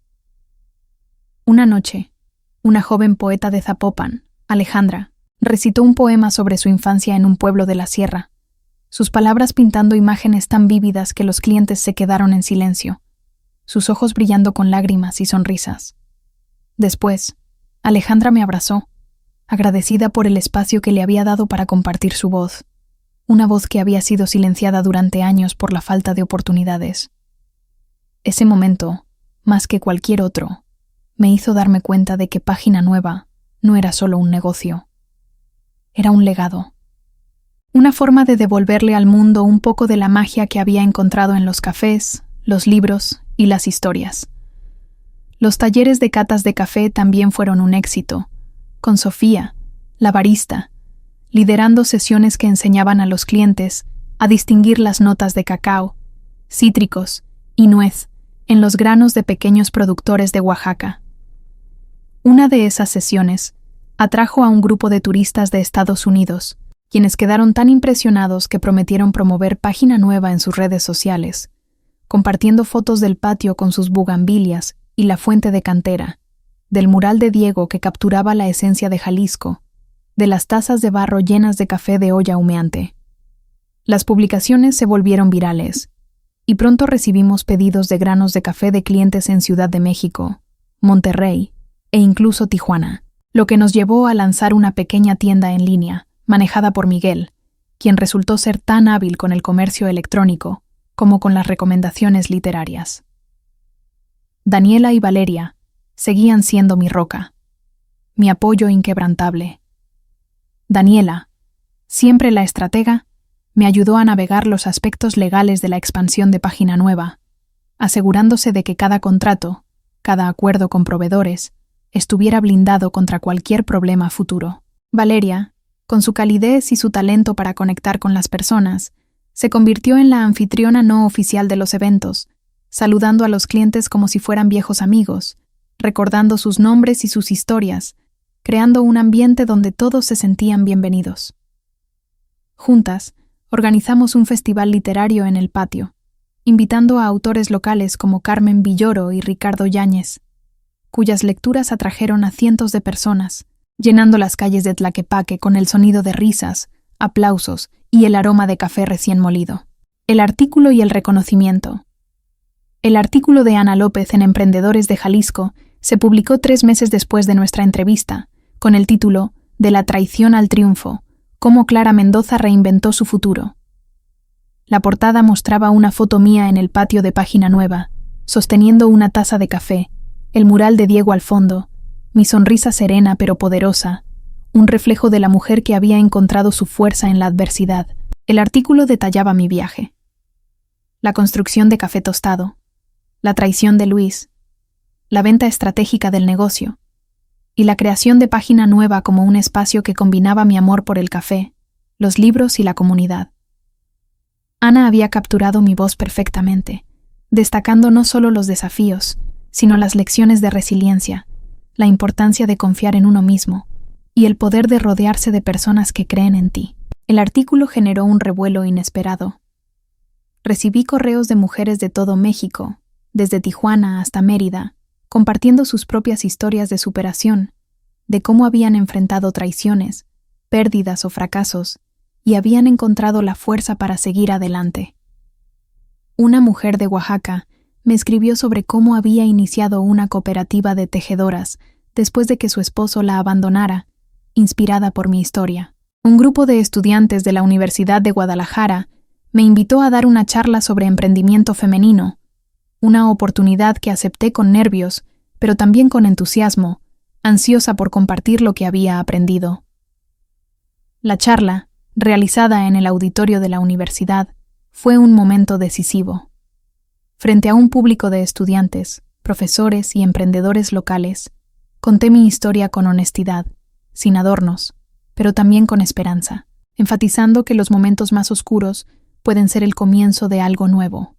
Una noche, una joven poeta de Zapopan, Alejandra, recitó un poema sobre su infancia en un pueblo de la sierra, sus palabras pintando imágenes tan vívidas que los clientes se quedaron en silencio, sus ojos brillando con lágrimas y sonrisas. Después, Alejandra me abrazó, agradecida por el espacio que le había dado para compartir su voz, una voz que había sido silenciada durante años por la falta de oportunidades. Ese momento, más que cualquier otro, me hizo darme cuenta de que Página Nueva no era solo un negocio. Era un legado. Una forma de devolverle al mundo un poco de la magia que había encontrado en los cafés, los libros y las historias. Los talleres de catas de café también fueron un éxito, con Sofía, la barista, liderando sesiones que enseñaban a los clientes a distinguir las notas de cacao, cítricos y nuez en los granos de pequeños productores de Oaxaca. Una de esas sesiones atrajo a un grupo de turistas de Estados Unidos, quienes quedaron tan impresionados que prometieron promover Página Nueva en sus redes sociales, compartiendo fotos del patio con sus bugambilias y la fuente de cantera, del mural de Diego que capturaba la esencia de Jalisco, de las tazas de barro llenas de café de olla humeante. Las publicaciones se volvieron virales, y pronto recibimos pedidos de granos de café de clientes en Ciudad de México, Monterrey e incluso Tijuana, lo que nos llevó a lanzar una pequeña tienda en línea, manejada por Miguel, quien resultó ser tan hábil con el comercio electrónico como con las recomendaciones literarias. Daniela y Valeria seguían siendo mi roca, mi apoyo inquebrantable. Daniela, siempre la estratega, me ayudó a navegar los aspectos legales de la expansión de Página Nueva, asegurándose de que cada contrato, cada acuerdo con proveedores, estuviera blindado contra cualquier problema futuro. Valeria, con su calidez y su talento para conectar con las personas, se convirtió en la anfitriona no oficial de los eventos, saludando a los clientes como si fueran viejos amigos, recordando sus nombres y sus historias, creando un ambiente donde todos se sentían bienvenidos. Juntas, organizamos un festival literario en el patio, invitando a autores locales como Carmen Villoro y Ricardo Yáñez, cuyas lecturas atrajeron a cientos de personas, llenando las calles de Tlaquepaque con el sonido de risas, aplausos y el aroma de café recién molido. El artículo y el reconocimiento. El artículo de Ana López en Emprendedores de Jalisco se publicó 3 meses después de nuestra entrevista, con el título De la traición al triunfo, cómo Clara Mendoza reinventó su futuro. La portada mostraba una foto mía en el patio de Página Nueva, sosteniendo una taza de café, el mural de Diego al fondo, mi sonrisa serena pero poderosa, un reflejo de la mujer que había encontrado su fuerza en la adversidad. El artículo detallaba mi viaje, la construcción de Café Tostado, la traición de Luis, la venta estratégica del negocio y la creación de Página Nueva como un espacio que combinaba mi amor por el café, los libros y la comunidad. Ana había capturado mi voz perfectamente, destacando no solo los desafíos, sino las lecciones de resiliencia, la importancia de confiar en uno mismo y el poder de rodearse de personas que creen en ti. El artículo generó un revuelo inesperado. Recibí correos de mujeres de todo México, desde Tijuana hasta Mérida, compartiendo sus propias historias de superación, de cómo habían enfrentado traiciones, pérdidas o fracasos, y habían encontrado la fuerza para seguir adelante. Una mujer de Oaxaca Me escribió sobre cómo había iniciado una cooperativa de tejedoras después de que su esposo la abandonara, inspirada por mi historia. Un grupo de estudiantes de la Universidad de Guadalajara me invitó a dar una charla sobre emprendimiento femenino, una oportunidad que acepté con nervios, pero también con entusiasmo, ansiosa por compartir lo que había aprendido. La charla, realizada en el auditorio de la universidad, fue un momento decisivo. Frente a un público de estudiantes, profesores y emprendedores locales, conté mi historia con honestidad, sin adornos, pero también con esperanza, enfatizando que los momentos más oscuros pueden ser el comienzo de algo nuevo.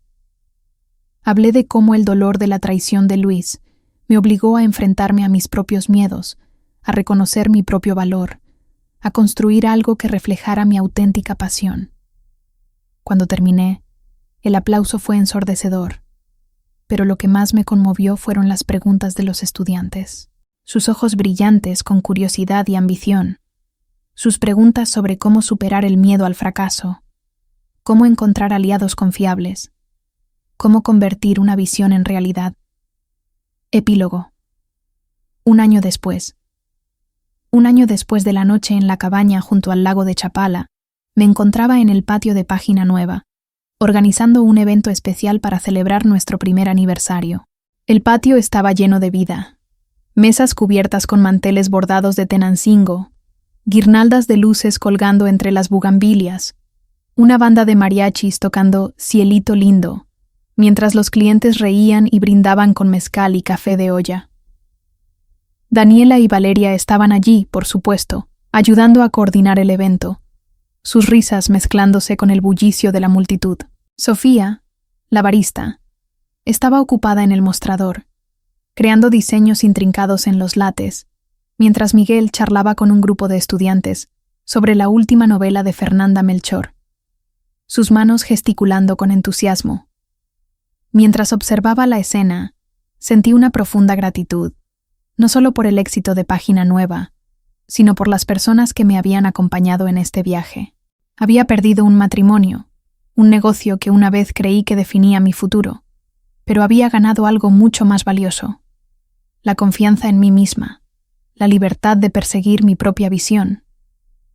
Hablé de cómo el dolor de la traición de Luis me obligó a enfrentarme a mis propios miedos, a reconocer mi propio valor, a construir algo que reflejara mi auténtica pasión. Cuando terminé, el aplauso fue ensordecedor, pero lo que más me conmovió fueron las preguntas de los estudiantes. Sus ojos brillantes con curiosidad y ambición, sus preguntas sobre cómo superar el miedo al fracaso, cómo encontrar aliados confiables, cómo convertir una visión en realidad. Epílogo. Un año después de la noche en la cabaña junto al lago de Chapala, me encontraba en el patio de Página Nueva, organizando un evento especial para celebrar nuestro primer aniversario. El patio estaba lleno de vida. Mesas cubiertas con manteles bordados de Tenancingo, guirnaldas de luces colgando entre las bugambilias, una banda de mariachis tocando Cielito Lindo, mientras los clientes reían y brindaban con mezcal y café de olla. Daniela y Valeria estaban allí, por supuesto, ayudando a coordinar el evento, sus risas mezclándose con el bullicio de la multitud. Sofía, la barista, estaba ocupada en el mostrador, creando diseños intrincados en los lates, mientras Miguel charlaba con un grupo de estudiantes sobre la última novela de Fernanda Melchor, sus manos gesticulando con entusiasmo. Mientras observaba la escena, sentí una profunda gratitud, no solo por el éxito de Página Nueva, sino por las personas que me habían acompañado en este viaje. Había perdido un matrimonio, un negocio que una vez creí que definía mi futuro, pero había ganado algo mucho más valioso: la confianza en mí misma, la libertad de perseguir mi propia visión,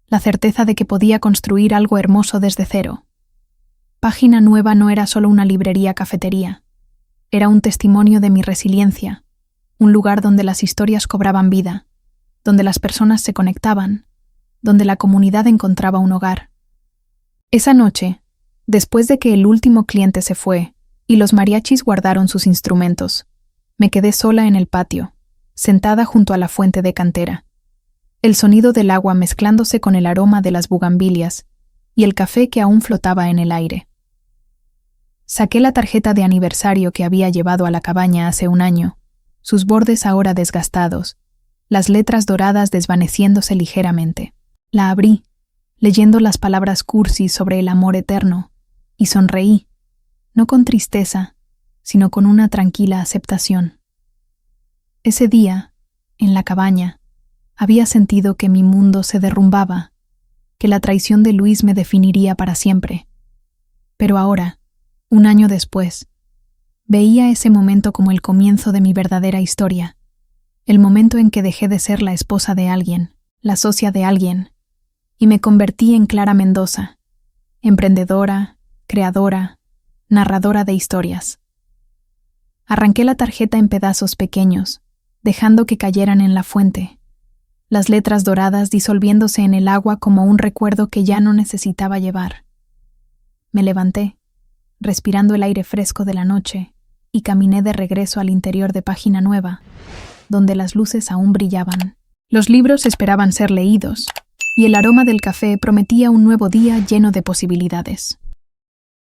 la certeza de que podía construir algo hermoso desde cero. Página Nueva no era solo una librería-cafetería, era un testimonio de mi resiliencia, un lugar donde las historias cobraban vida, donde las personas se conectaban, donde la comunidad encontraba un hogar. Esa noche, después de que el último cliente se fue y los mariachis guardaron sus instrumentos, me quedé sola en el patio, sentada junto a la fuente de cantera, el sonido del agua mezclándose con el aroma de las bugambilias y el café que aún flotaba en el aire. Saqué la tarjeta de aniversario que había llevado a la cabaña hace un año, sus bordes ahora desgastados, las letras doradas desvaneciéndose ligeramente. La abrí, leyendo las palabras cursis sobre el amor eterno, y sonreí, no con tristeza, sino con una tranquila aceptación. Ese día, en la cabaña, había sentido que mi mundo se derrumbaba, que la traición de Luis me definiría para siempre. Pero ahora, un año después, veía ese momento como el comienzo de mi verdadera historia, el momento en que dejé de ser la esposa de alguien, la socia de alguien, y me convertí en Clara Mendoza, emprendedora, creadora, narradora de historias. Arranqué la tarjeta en pedazos pequeños, dejando que cayeran en la fuente, las letras doradas disolviéndose en el agua como un recuerdo que ya no necesitaba llevar. Me levanté, respirando el aire fresco de la noche, y caminé de regreso al interior de Página Nueva, donde las luces aún brillaban. Los libros esperaban ser leídos, y el aroma del café prometía un nuevo día lleno de posibilidades.